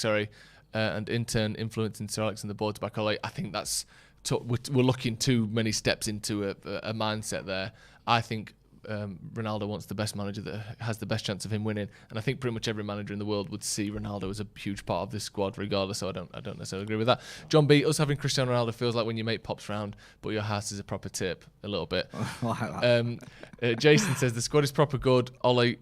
and in turn influencing Sir Alex and the board to back Ole. I think that's we're looking too many steps into a mindset there. I think Ronaldo wants the best manager that has the best chance of him winning, and I think pretty much every manager in the world would see Ronaldo as a huge part of this squad regardless, so I don't necessarily agree with that. John B, us having Cristiano Ronaldo feels like when your mate pops round but your house is a proper tip a little bit. Jason says the squad is proper good. Ole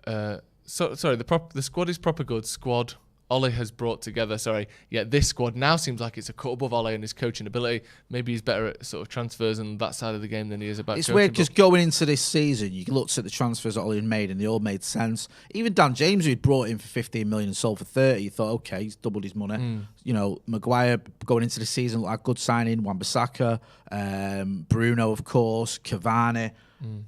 the squad is proper good. Squad Ole has brought together, this squad now seems like it's a cut above Ole and his coaching ability. Maybe he's better at sort of transfers and that side of the game than he is about It's coaching. weird because going into this season, you looked at the transfers that Ole had made and they all made sense. Even Dan James, who he'd brought in for 15 million and sold for 30, you thought, okay, he's doubled his money. Maguire going into the season looked like a good signing. Wan-Bissaka, Bruno, of course, Cavani.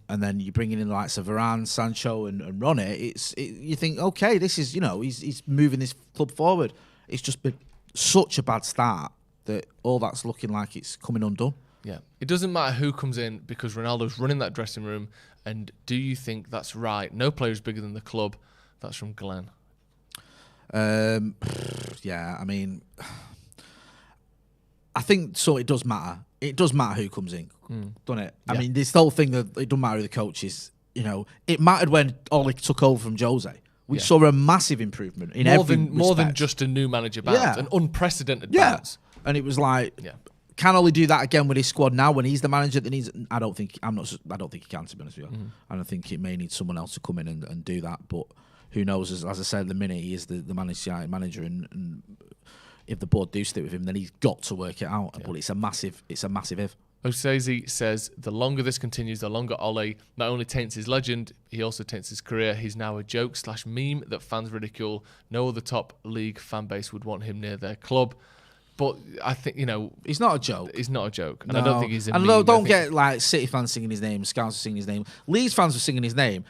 And then you're bringing in the likes of Varane, Sancho, and Ronnie. You think, okay, this is he's moving this club forward. It's just been such a bad start that all that's looking like it's coming undone. Yeah. It doesn't matter who comes in because Ronaldo's running that dressing room. And do you think that's right? No player is bigger than the club. That's from Glenn. Yeah, I mean, I think so. It does matter. It does matter who comes in, doesn't it? Yeah. I mean, this whole thing that it doesn't matter who the coach is. You know, it mattered when Ole took over from Jose. We saw a massive improvement in more than just a new manager bounce, an unprecedented bounce. And it was like, can Ole do that again with his squad now when he's the manager that needs? I don't think he can. To be honest with you, and I think it may need someone else to come in and do that. But who knows? As I said, at the minute he is the manager, and if the board do stick with him, then he's got to work it out. But it's a massive if. Osezi says the longer this continues, the longer Ole not only taints his legend, he also taints his career. He's now a joke/meme that fans ridicule. No other top league fan base would want him near their club. But I think, he's not a joke. He's not a joke. And I don't think he's a meme. And don't get like City fans singing his name, Scouts singing his name. Leeds fans were singing his name.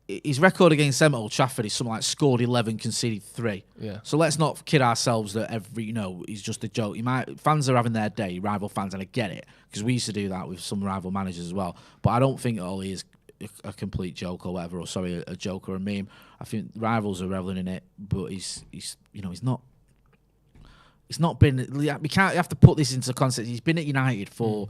His record against them at Old Trafford is something like scored 11, conceded 3. Yeah. So let's not kid ourselves that he's just a joke. Fans are having their day, rival fans, and I get it because we used to do that with some rival managers as well. But I don't think Ole is a complete joke or whatever, a joke or a meme. I think rivals are reveling in it, but he's not. It's not been. You have to put this into context. He's been at United for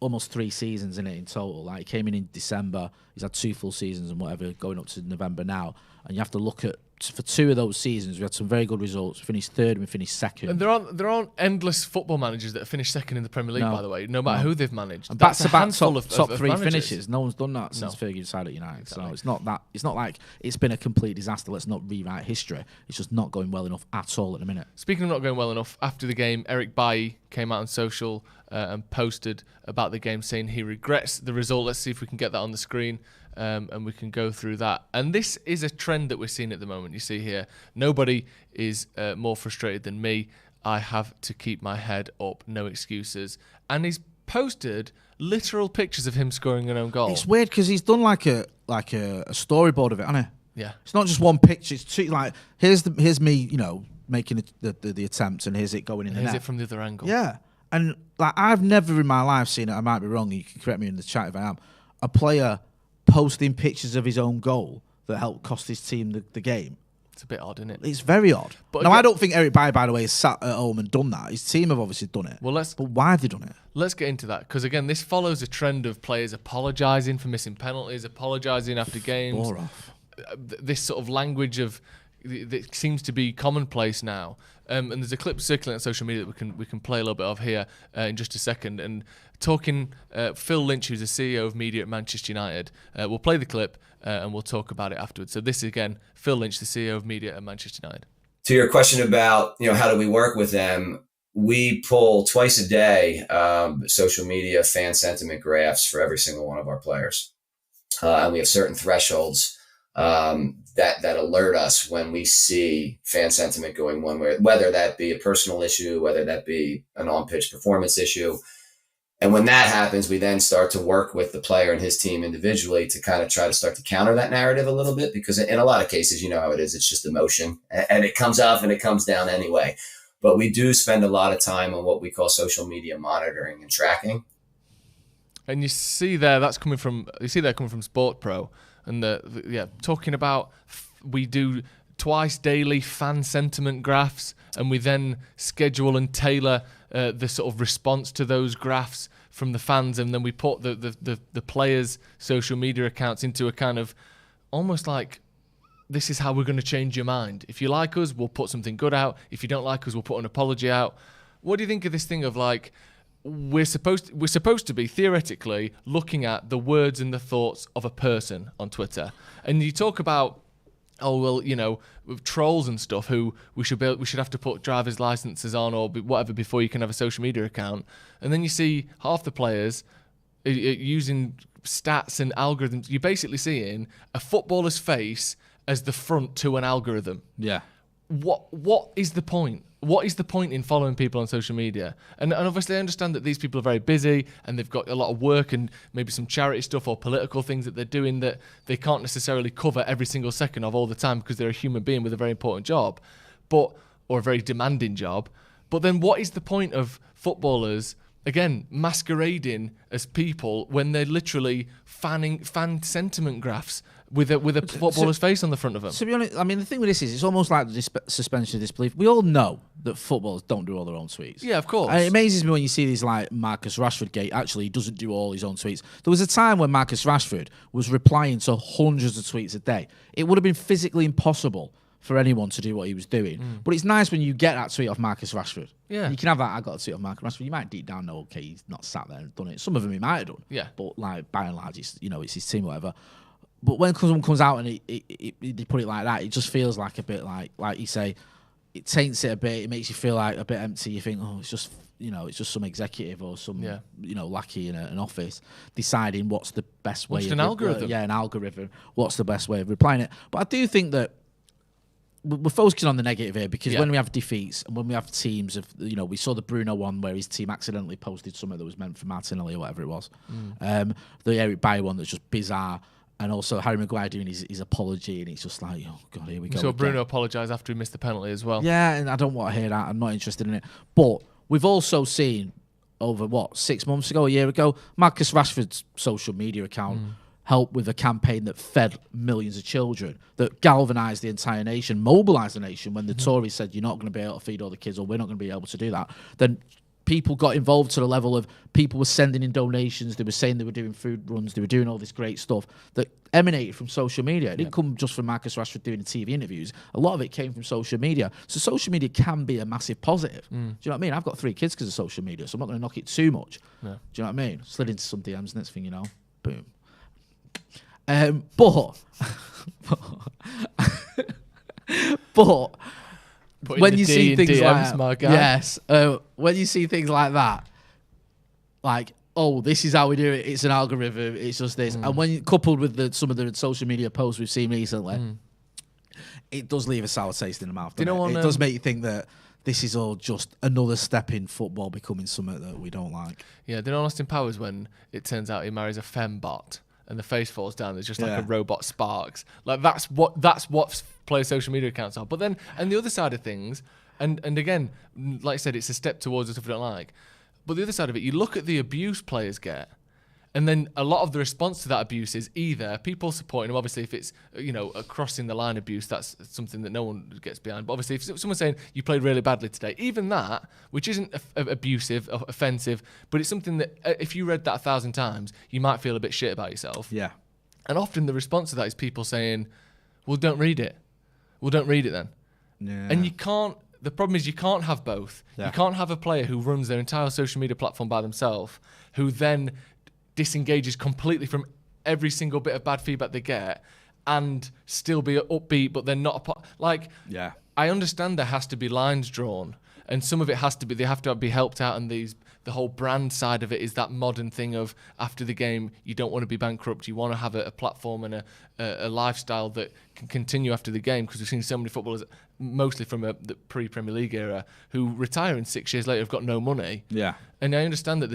almost 3 seasons in total. Like, he came in December. He's had 2 full seasons and whatever, going up to November now. And you have to look at, for 2 of those seasons, we had some very good results. We finished 3rd and we finished 2nd. And there aren't endless football managers that have finished 2nd in the Premier League, by the way, no matter who they've managed. And back-to-back top 3 managers. finishes. No one's done that since Fergie decided at United. Exactly. So it's not like it's been a complete disaster. Let's not rewrite history. It's just not going well enough at all at the minute. Speaking of not going well enough, after the game, Eric Bailly came out on social and posted about the game saying he regrets the result. Let's see if we can get that on the screen. And we can go through that. And this is a trend that we're seeing at the moment. You see here, nobody is more frustrated than me. I have to keep my head up, no excuses. And he's posted literal pictures of him scoring an own goal. It's weird because he's done like a storyboard of it, hasn't he? Yeah. It's not just one picture. It's 2, like here's me, making the attempt, and here's it going in the net. Here's it from the other angle. Yeah. And like I've never in my life seen it. I might be wrong. You can correct me in the chat if I am. A player posting pictures of his own goal that helped cost his team the game. It's a bit odd, isn't it? It's very odd. But now, I don't think Eric Bailly, by the way, has sat at home and done that. His team have obviously done it. But why have they done it? Let's get into that, because again, this follows a trend of players apologising for missing penalties, apologising after games. Bore off. This sort of language that seems to be commonplace now. And there's a clip circulating on social media that we can play a little bit of here in just a second. And talking Phil Lynch, who's the CEO of media at Manchester United. We'll play the clip and we'll talk about it afterwards. So this is again Phil Lynch, the CEO of media at Manchester United. To your question about how do we work with them, we pull twice a day social media fan sentiment graphs for every single one of our players, and we have certain thresholds that alert us when we see fan sentiment going one way, whether that be a personal issue, whether that be an on-pitch performance issue. And when that happens, we then start to work with the player and his team individually to kind of try to start to counter that narrative a little bit, because in a lot of cases, you know how it is, it's just emotion and it comes up and it comes down anyway. But we do spend a lot of time on what we call social media monitoring and tracking. And you see that coming from Sport Pro. And talking about we do twice daily fan sentiment graphs, and we then schedule and tailor the sort of response to those graphs from the fans, and then we put the players' social media accounts into a kind of almost like, this is how we're going to change your mind. If you like us, we'll put something good out. If you don't like us, we'll put an apology out. What do you think of this thing of like, we're supposed to be theoretically looking at the words and the thoughts of a person on Twitter, and you talk about, with trolls and stuff who we should have to put driver's licenses on or whatever before you can have a social media account, and then you see half the players using stats and algorithms. You're basically seeing a footballer's face as the front to an algorithm. Yeah. What is the point? What is the point in following people on social media? And obviously I understand that these people are very busy and they've got a lot of work and maybe some charity stuff or political things that they're doing that they can't necessarily cover every single second of all the time because they're a human being with a very important job, or a very demanding job. But then what is the point of footballers again, masquerading as people when they're literally fan sentiment graphs with a footballer's face on the front of them. To be honest, I mean, the thing with this is, it's almost like the suspension of disbelief. We all know that footballers don't do all their own tweets. Yeah, of course. And it amazes me when you see these like Marcus Rashford gate. Actually, he doesn't do all his own tweets. There was a time when Marcus Rashford was replying to hundreds of tweets a day. It would have been physically impossible for anyone to do what he was doing. But it's nice when you get that tweet off Marcus Rashford. Yeah. You can have that, I got a tweet off Marcus Rashford. You might deep down know, okay, he's not sat there and done it. Some of them he might have done. Yeah. But like, by and large, it's his team or whatever. But when someone comes out and they put it like that, it just feels like a bit like you say, it taints it a bit. It makes you feel like a bit empty. You think, oh, it's just some executive or some lackey in an office deciding what's the best way. Just an algorithm. An algorithm. What's the best way of replying it? But I do think that we're focusing on the negative here because when we have defeats and when we have teams of, we saw the Bruno one where his team accidentally posted something that was meant for Martinelli or whatever it was. The Eric Bailly one that's just bizarre. And also Harry Maguire doing his apology, and it's just like, oh God, here we go. So Bruno apologised after he missed the penalty as well. Yeah, and I don't want to hear that. I'm not interested in it. But we've also seen over 6 months ago, a year ago, Marcus Rashford's social media account helped with a campaign that fed millions of children, that galvanised the entire nation, mobilised the nation. When the Tories said you're not going to be able to feed all the kids, or we're not going to be able to do that, then people got involved to the level of people were sending in donations. They were saying they were doing food runs. They were doing all this great stuff that emanated from social media. It didn't come just from Marcus Rashford doing the TV interviews. A lot of it came from social media. So social media can be a massive positive. Do you know what I mean? I've got 3 kids because of social media, so I'm not going to knock it too much. Yeah. Do you know what I mean? Slid into some DMs, next thing you know, boom. But when you see things DMs, when you see things like that, like, oh, this is how we do it. It's an algorithm. It's just this. And when coupled with some of the social media posts we've seen recently, it does leave a sour taste in the mouth. It does make you think that this is all just another step in football becoming something that we don't like. Yeah, do you know Austin Powers when it turns out he marries a fembot and the face falls down? There's just like a robot sparks. Like that's what player social media accounts are. But then, and the other side of things, and again, like I said, it's a step towards the stuff we don't like. But the other side of it, you look at the abuse players get, and then a lot of the response to that abuse is either people supporting them. Obviously, if it's a crossing the line abuse, that's something that no one gets behind. But obviously, if someone's saying you played really badly today, even that, which isn't abusive, offensive, but it's something that if you read that 1,000 times, you might feel a bit shit about yourself. Yeah. And often the response to that is people saying, "Well, don't read it. Well, don't read it then." Yeah. And you can't. The problem is you can't have both. Yeah. You can't have a player who runs their entire social media platform by themselves, who then disengages completely from every single bit of bad feedback they get, and still be upbeat, but they're not Yeah. I understand there has to be lines drawn, and some of it has to be, they have to be helped out, and the whole brand side of it is that modern thing of after the game, you don't want to be bankrupt, you want to have a platform and a lifestyle that can continue after the game, because we've seen so many footballers, mostly from the pre-Premier League era, who retire and 6 years later have got no money. Yeah. And I understand that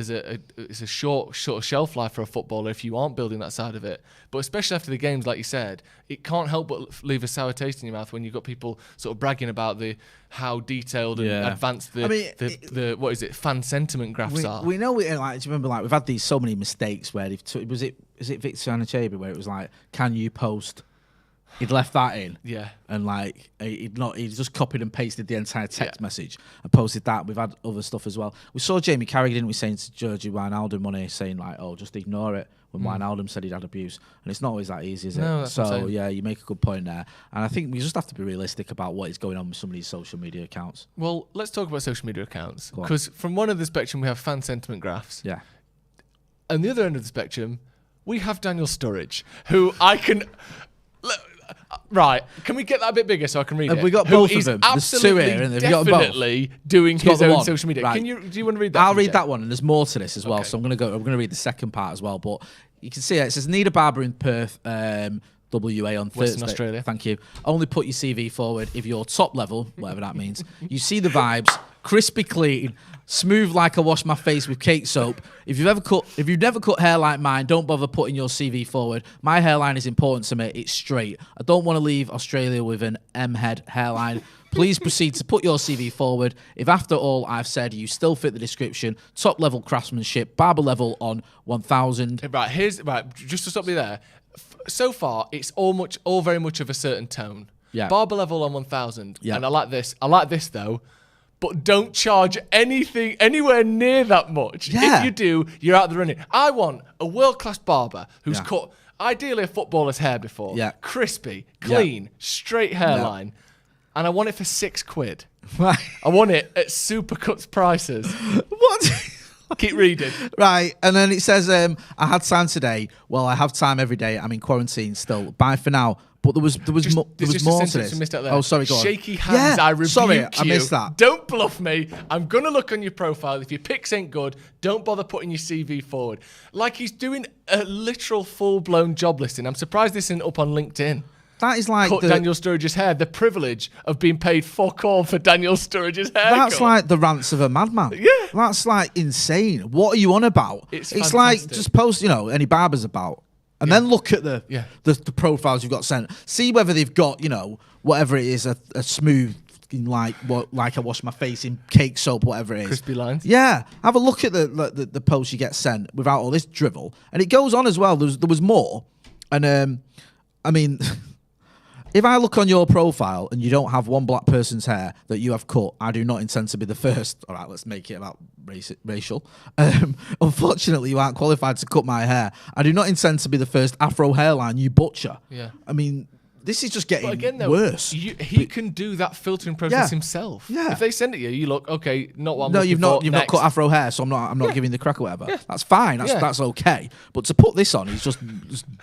it's a short shelf life for a footballer if you aren't building that side of it. But especially after the games, like you said, it can't help but leave a sour taste in your mouth when you've got people sort of bragging about how detailed and advanced the what is it, fan sentiment graphs are. We know, do you remember, we've had so many mistakes where is it Victor Anichebe where it was like, can you post? He'd left that in, and he just copied and pasted the entire text message and posted that. We've had other stuff as well. We saw Jamie Carragher, didn't we, saying to Georgie Wijnaldum saying like, "Oh, just ignore it." When Wijnaldum said he'd had abuse, and it's not always that easy, is it? No, that's what I'm saying. Yeah, you make a good point there, and I think we just have to be realistic about what is going on with some of these social media accounts. Well, let's talk about social media accounts, because from one end of the spectrum we have fan sentiment graphs. Yeah. And the other end of the spectrum, we have Daniel Sturridge, who I can. Right, can we get that a bit bigger so I can read it? Have we got both of them? There's two here, and definitely doing his own social media. Right. Do you want to read that? I'll read that one, and there's more to this as well. So I'm going to read the second part as well. But you can see it says Nida Barber in Perth, WA on Thursday. Western Australia. Thank you. Only put your CV forward if you're top level, whatever that means. You see the vibes, crispy clean, smooth like I wash my face with cake soap. If you've never cut hair like mine, don't bother putting your CV forward. My hairline is important to me. It's straight. I don't want to leave Australia with an M-head hairline. Please proceed to put your CV forward. If after all I've said you still fit the description, top level craftsmanship, barber level on 1000. Right, just to stop you there. So far, it's all very much of a certain tone. Yeah. Barber level on 1000. Yeah. And I like this. I like this though. But don't charge anything anywhere near that much. Yeah. If you do, you're out the running. I want a world-class barber who's Yeah. cut ideally a footballer's hair before. Yeah. Crispy, clean, straight hairline. And I want it for £6. Right. I want it at Supercuts prices. What? Keep reading. Right, and then it says, I had time today. Well, I have time every day. I'm in quarantine still. Bye for now. But there was more to this. You missed out there. Oh, sorry, go on. Shaky hands, I rebuke sorry, you. I missed that. Don't bluff me. I'm going to look on your profile. If your pics ain't good, don't bother putting your CV forward. Like he's doing a literal full-blown job listing. I'm surprised this isn't up on LinkedIn. That is like Cut Daniel Sturridge's hair. The privilege of being paid fuck all for Daniel Sturridge's hair. That's like the rants of a madman. Yeah. That's like insane. What are you on about? It's like fantastic. just post, any barbers about. And then look at the profiles you've got sent. See whether they've got, whatever it is, a smooth, like I wash my face in cake soap, whatever it is. Crispy lines. Yeah. Have a look at the post you get sent without all this drivel. And it goes on as well. There was more. And, I mean... If I look on your profile and you don't have one black person's hair that you have cut, I do not intend to be the first. All right, let's make it about racial. Unfortunately, you aren't qualified to cut my hair. I do not intend to be the first Afro hairline you butcher. Yeah. I mean, this is just getting though, worse. He can do that filtering process himself. Yeah. If they send it you look, okay, not what I'm No, looking you've for. not cut afro hair, so I'm not giving the crack or whatever. That's fine. That's okay. But to put this on is just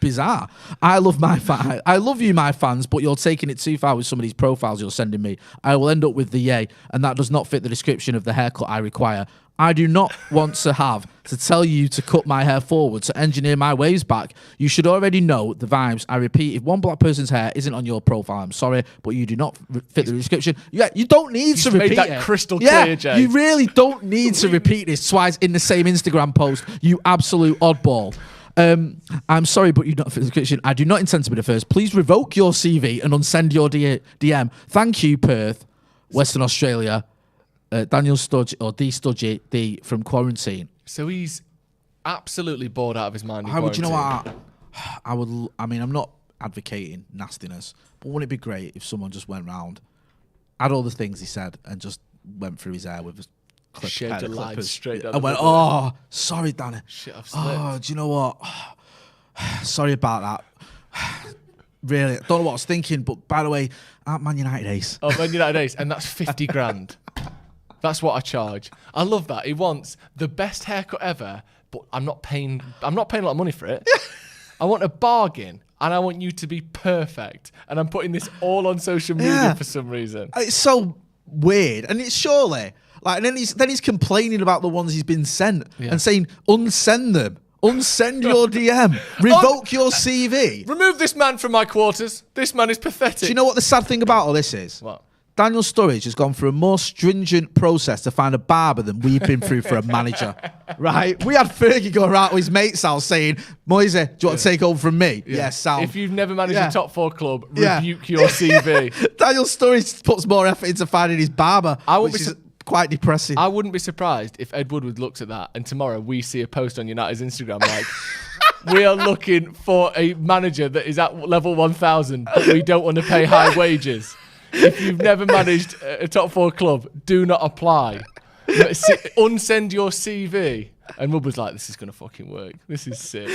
bizarre. I love you, my fans, but you're taking it too far with some of these profiles you're sending me. I will end up with the yay, and that does not fit the description of the haircut I require. I do not want to have to tell you to cut my hair forward to engineer my waves back. You should already know the vibes. I repeat, if one black person's hair isn't on your profile, I'm sorry, but you do not fit the description. Yeah, you don't need to repeat that it. crystal clear, Jay. You really don't need to repeat this twice in the same Instagram post, you absolute oddball. I'm sorry, but you don't fit the description. I do not intend to be the first. Please revoke your CV and unsend your DM. Thank you, Perth, Western Australia. Daniel Studge or D Studgy D from quarantine. So he's absolutely bored out of his mind. How would you know what? I mean, I'm not advocating nastiness, but wouldn't it be great if someone just went round, had all the things he said, and just went through his hair with a clip, shaved a line straight down. And went, oh, sorry, Danny. Shit, I've slipped. Oh, do you know what? Sorry about that. Really, don't know what I was thinking, but by the way, aren't Man United ace? Oh, Man United ace, and that's 50 grand. That's what I charge. I love that. He wants the best haircut ever, but I'm not paying a lot of money for it. I want a bargain, and I want you to be perfect. And I'm putting this all on social media for some reason. It's so weird, and it's surely like, and then he's complaining about the ones he's been sent and saying unsend them, unsend your DM, revoke your CV, remove this man from my quarters. This man is pathetic. Do you know what the sad thing about all this is? What? Daniel Sturridge has gone through a more stringent process to find a barber than we've been through for a manager. Right? We had Fergie go around to his mate's house saying, Moise, do you want to take over from me? Yes, Sal. If you've never managed a top 4 club, rebuke your CV. Daniel Sturridge puts more effort into finding his barber, which is quite depressing. I wouldn't be surprised if Ed Woodward looks at that and tomorrow we see a post on United's Instagram like, we are looking for a manager that is at level 1000, but we don't want to pay high wages. If you've never managed a top 4 club, do not apply. Unsend your CV. And Mub was like, this is going to fucking work. This is sick.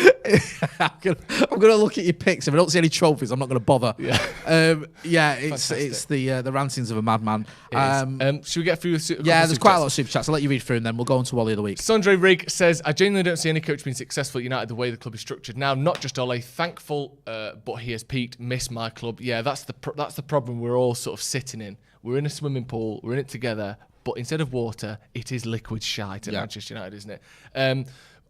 I'm gonna look at your pics. If I don't see any trophies, I'm not going to bother. It's the rantings of a madman. Should we get through the there's quite a lot of super chats. I'll let you read through and then we'll go on to Wally of the Week. Sandre Rigg says, I genuinely don't see any coach being successful at United the way the club is structured now. Not just Ole, thankful, but he has peaked. Miss my club. Yeah, that's the problem we're all sort of sitting in. We're in a swimming pool. We're in it together. But instead of water, it is liquid shite at Manchester United, isn't it?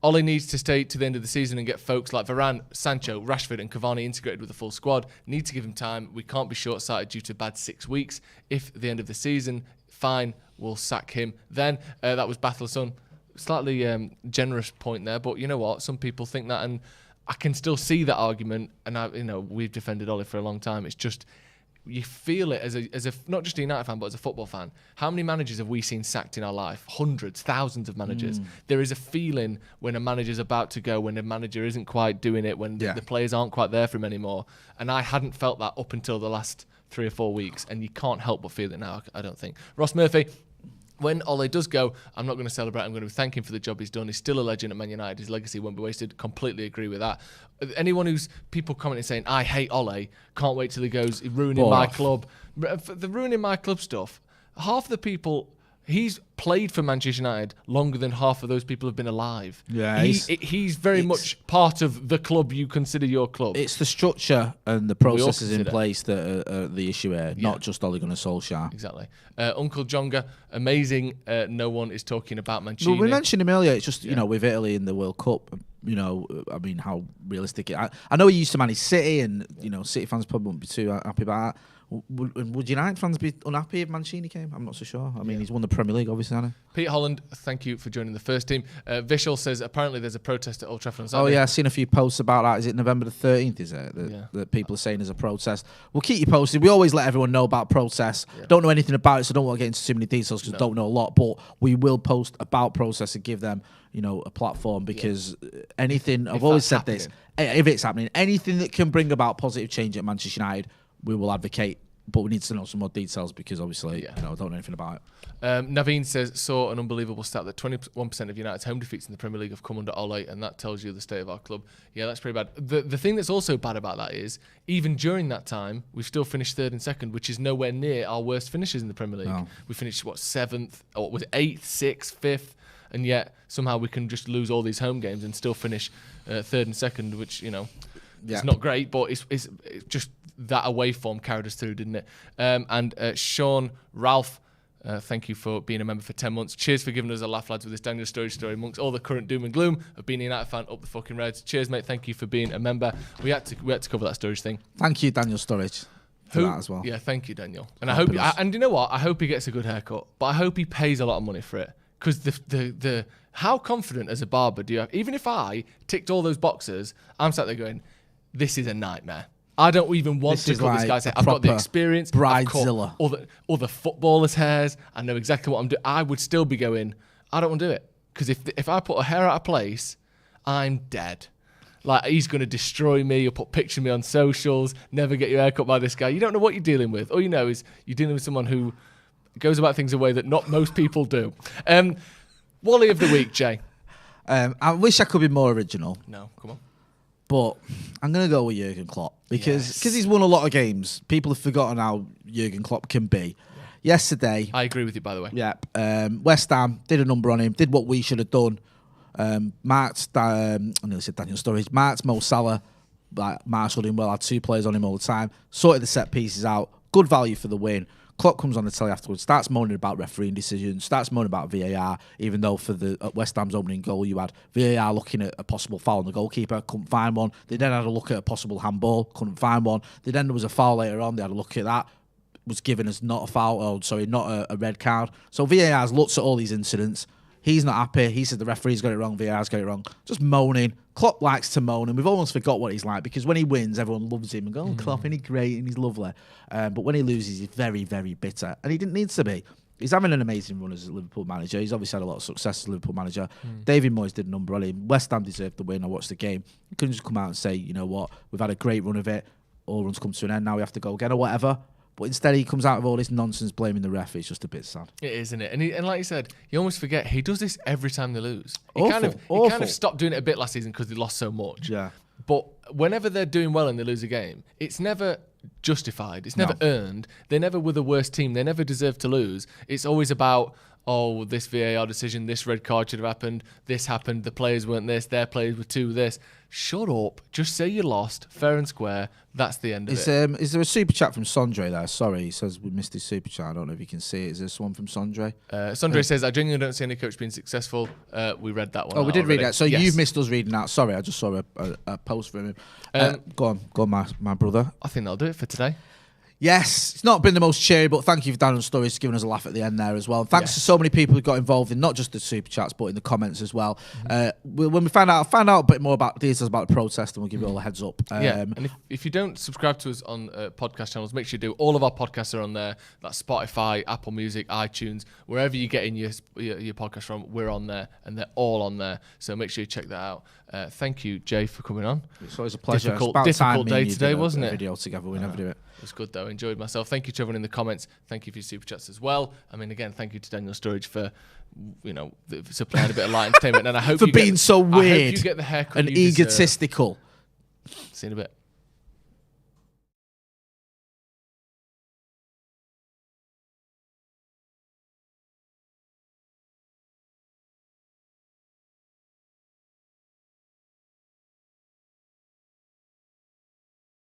Ole needs to stay to the end of the season and get folks like Varane, Sancho, Rashford and Cavani integrated with the full squad. Need to give him time. We can't be short-sighted due to a bad 6 weeks. If at the end of the season, fine, we'll sack him. Then that was Battleson. Slightly generous point there, but you know what? Some people think that, and I can still see that argument. And we've defended Ole for a long time. It's just you feel it as a not just a United fan, but as a football fan. How many managers have we seen sacked in our life? Hundreds, thousands of managers. There is a feeling when a manager's about to go, when a manager isn't quite doing it, when the players aren't quite there for him anymore. And I hadn't felt that up until the last 3 or 4 weeks, and you can't help but feel it now, I don't think. Ross Murphy, when Ole does go, I'm not going to celebrate. I'm going to thank him for the job he's done. He's still a legend at Man United. His legacy won't be wasted. Completely agree with that. Anyone who's people commenting saying, I hate Ole, can't wait till he goes, ruining my club. The ruining my club stuff, half the people... He's played for Manchester United longer than half of those people have been alive. Yeah, he's very much part of the club you consider your club. It's the structure and the processes in place that are the issue here, not just Ole Gunnar Solskjaer. Exactly. Uncle Jonga, amazing. No one is talking about Mancini. Well, we mentioned him earlier. It's just, with Italy in the World Cup, I mean, how realistic it is. I know he used to manage City, and, City fans probably wouldn't be too happy about that. Would United fans be unhappy if Mancini came? I'm not so sure. I mean, he's won the Premier League, obviously, hasn't he? Pete Holland, thank you for joining the first team. Vishal says apparently there's a protest at Old Trafford on Saturday. Oh, yeah, I've seen a few posts about that. Is it November the 13th, is it? That people are saying there's a protest. We'll keep you posted. We always let everyone know about protests. Don't know anything about it, so don't want to get into too many details because don't know a lot. But we will post about protests and give them, a platform because anything, I've always said this, if it's happening, anything that can bring about positive change at Manchester United, we will advocate. But we need to know some more details because obviously, I don't know anything about it. Naveen says, saw an unbelievable stat that 21% of United's home defeats in the Premier League have come under Ole, and that tells you the state of our club. Yeah, that's pretty bad. The thing that's also bad about that is, even during that time, we've still finished third and second, which is nowhere near our worst finishes in the Premier League. No. We finished, 7th, or was it 8th, 6th, 5th, and yet somehow we can just lose all these home games and still finish third and second, which, it's not great, but it's just that away form carried us through, didn't it? And Sean Ralph, thank you for being a member for 10 months. Cheers for giving us a laugh, lads, with this Daniel Sturridge story amongst all the current doom and gloom of being a United fan up the fucking Reds. Cheers, mate. Thank you for being a member. We had to cover that Sturridge thing. Thank you, Daniel Sturridge, for that as well. Yeah, thank you, Daniel. And I hope, and you know what? I hope he gets a good haircut, but I hope he pays a lot of money for it. Because the how confident as a barber do you have? Even if I ticked all those boxes, I'm sat there going, this is a nightmare. I don't even want to cut this guy's hair. I've got the experience. Bridezilla. All the footballers' hairs. I know exactly what I'm doing. I would still be going, I don't want to do it. Because if I put a hair out of place, I'm dead. Like, he's going to destroy me. You'll put pictures of me on socials. Never get your hair cut by this guy. You don't know what you're dealing with. All you know is you're dealing with someone who goes about things a way that not most people do. Wally of the week, Jay. I wish I could be more original. No, come on. But I'm going to go with Jurgen Klopp because he's won a lot of games. People have forgotten how Jurgen Klopp can be. Yeah. Yesterday... I agree with you, by the way. Yeah. West Ham did a number on him, did what we should have done. I nearly said Daniel Sturridge. Marked Mo Salah, marshalled him well, had 2 players on him all the time, sorted the set pieces out, good value for the win. Klopp comes on the telly afterwards, starts moaning about refereeing decisions, starts moaning about VAR, even though for the West Ham's opening goal, you had VAR looking at a possible foul on the goalkeeper, couldn't find one. They then had a look at a possible handball, couldn't find one. Then there was a foul later on, they had a look at that, was given as not a foul, not a red card. So VAR's looked at all these incidents. He's not happy. He said the referee's got it wrong, VAR's got it wrong. Just moaning. Klopp likes to moan, and we've almost forgot what he's like because when he wins, everyone loves him and go, Klopp, and he's great and he's lovely. But when he loses, he's very, very bitter, and he didn't need to be. He's having an amazing run as a Liverpool manager. He's obviously had a lot of success as a Liverpool manager. David Moyes did a number on him. West Ham deserved the win. I watched the game. He couldn't just come out and say, you know what, we've had a great run of it. All runs come to an end. Now we have to go again or whatever. But instead, he comes out of all this nonsense blaming the ref. It's just a bit sad. It is, isn't it? And like you said, you almost forget he does this every time they lose. He kind of stopped doing it a bit last season because they lost so much. Yeah. But whenever they're doing well and they lose a game, it's never justified. It's never earned. They never were the worst team. They never deserved to lose. It's always about, oh, this VAR decision, this red card should have happened, this happened, the players weren't this, their players were too this. Shut up. Just say you lost, fair and square. That's the end of it. Is there a super chat from Sondre there? Sorry, he says we missed his super chat. I don't know if you can see it. Is this one from Sondre? Sondre says, I genuinely don't see any coach being successful. We read that one. Oh, we did read that. So you've missed us reading that. Sorry, I just saw a post from him. Go on, my brother. I think that'll do it for today. Yes, it's not been the most cheery, but thank you for Daniel's stories for giving us a laugh at the end there as well. And thanks to so many people who got involved in not just the super chats, but in the comments as well. When we find out a bit more about details about the protest, and we'll give you all a heads up. And if you don't subscribe to us on podcast channels, make sure you do. All of our podcasts are on there. That's Spotify, Apple Music, iTunes, wherever you get in your podcast from, we're on there, and they're all on there. So make sure you check that out. Thank you, Jay, for coming on. It's always a pleasure. Difficult day today, wasn't it? Video together, we never do it. It was good though. Enjoyed myself. Thank you to everyone in the comments. Thank you for your super chats as well. I mean, again, thank you to Daniel Sturridge for supplying a bit of light entertainment. And I hope for being so weird I hope you get the haircut and egotistical. See you in a bit.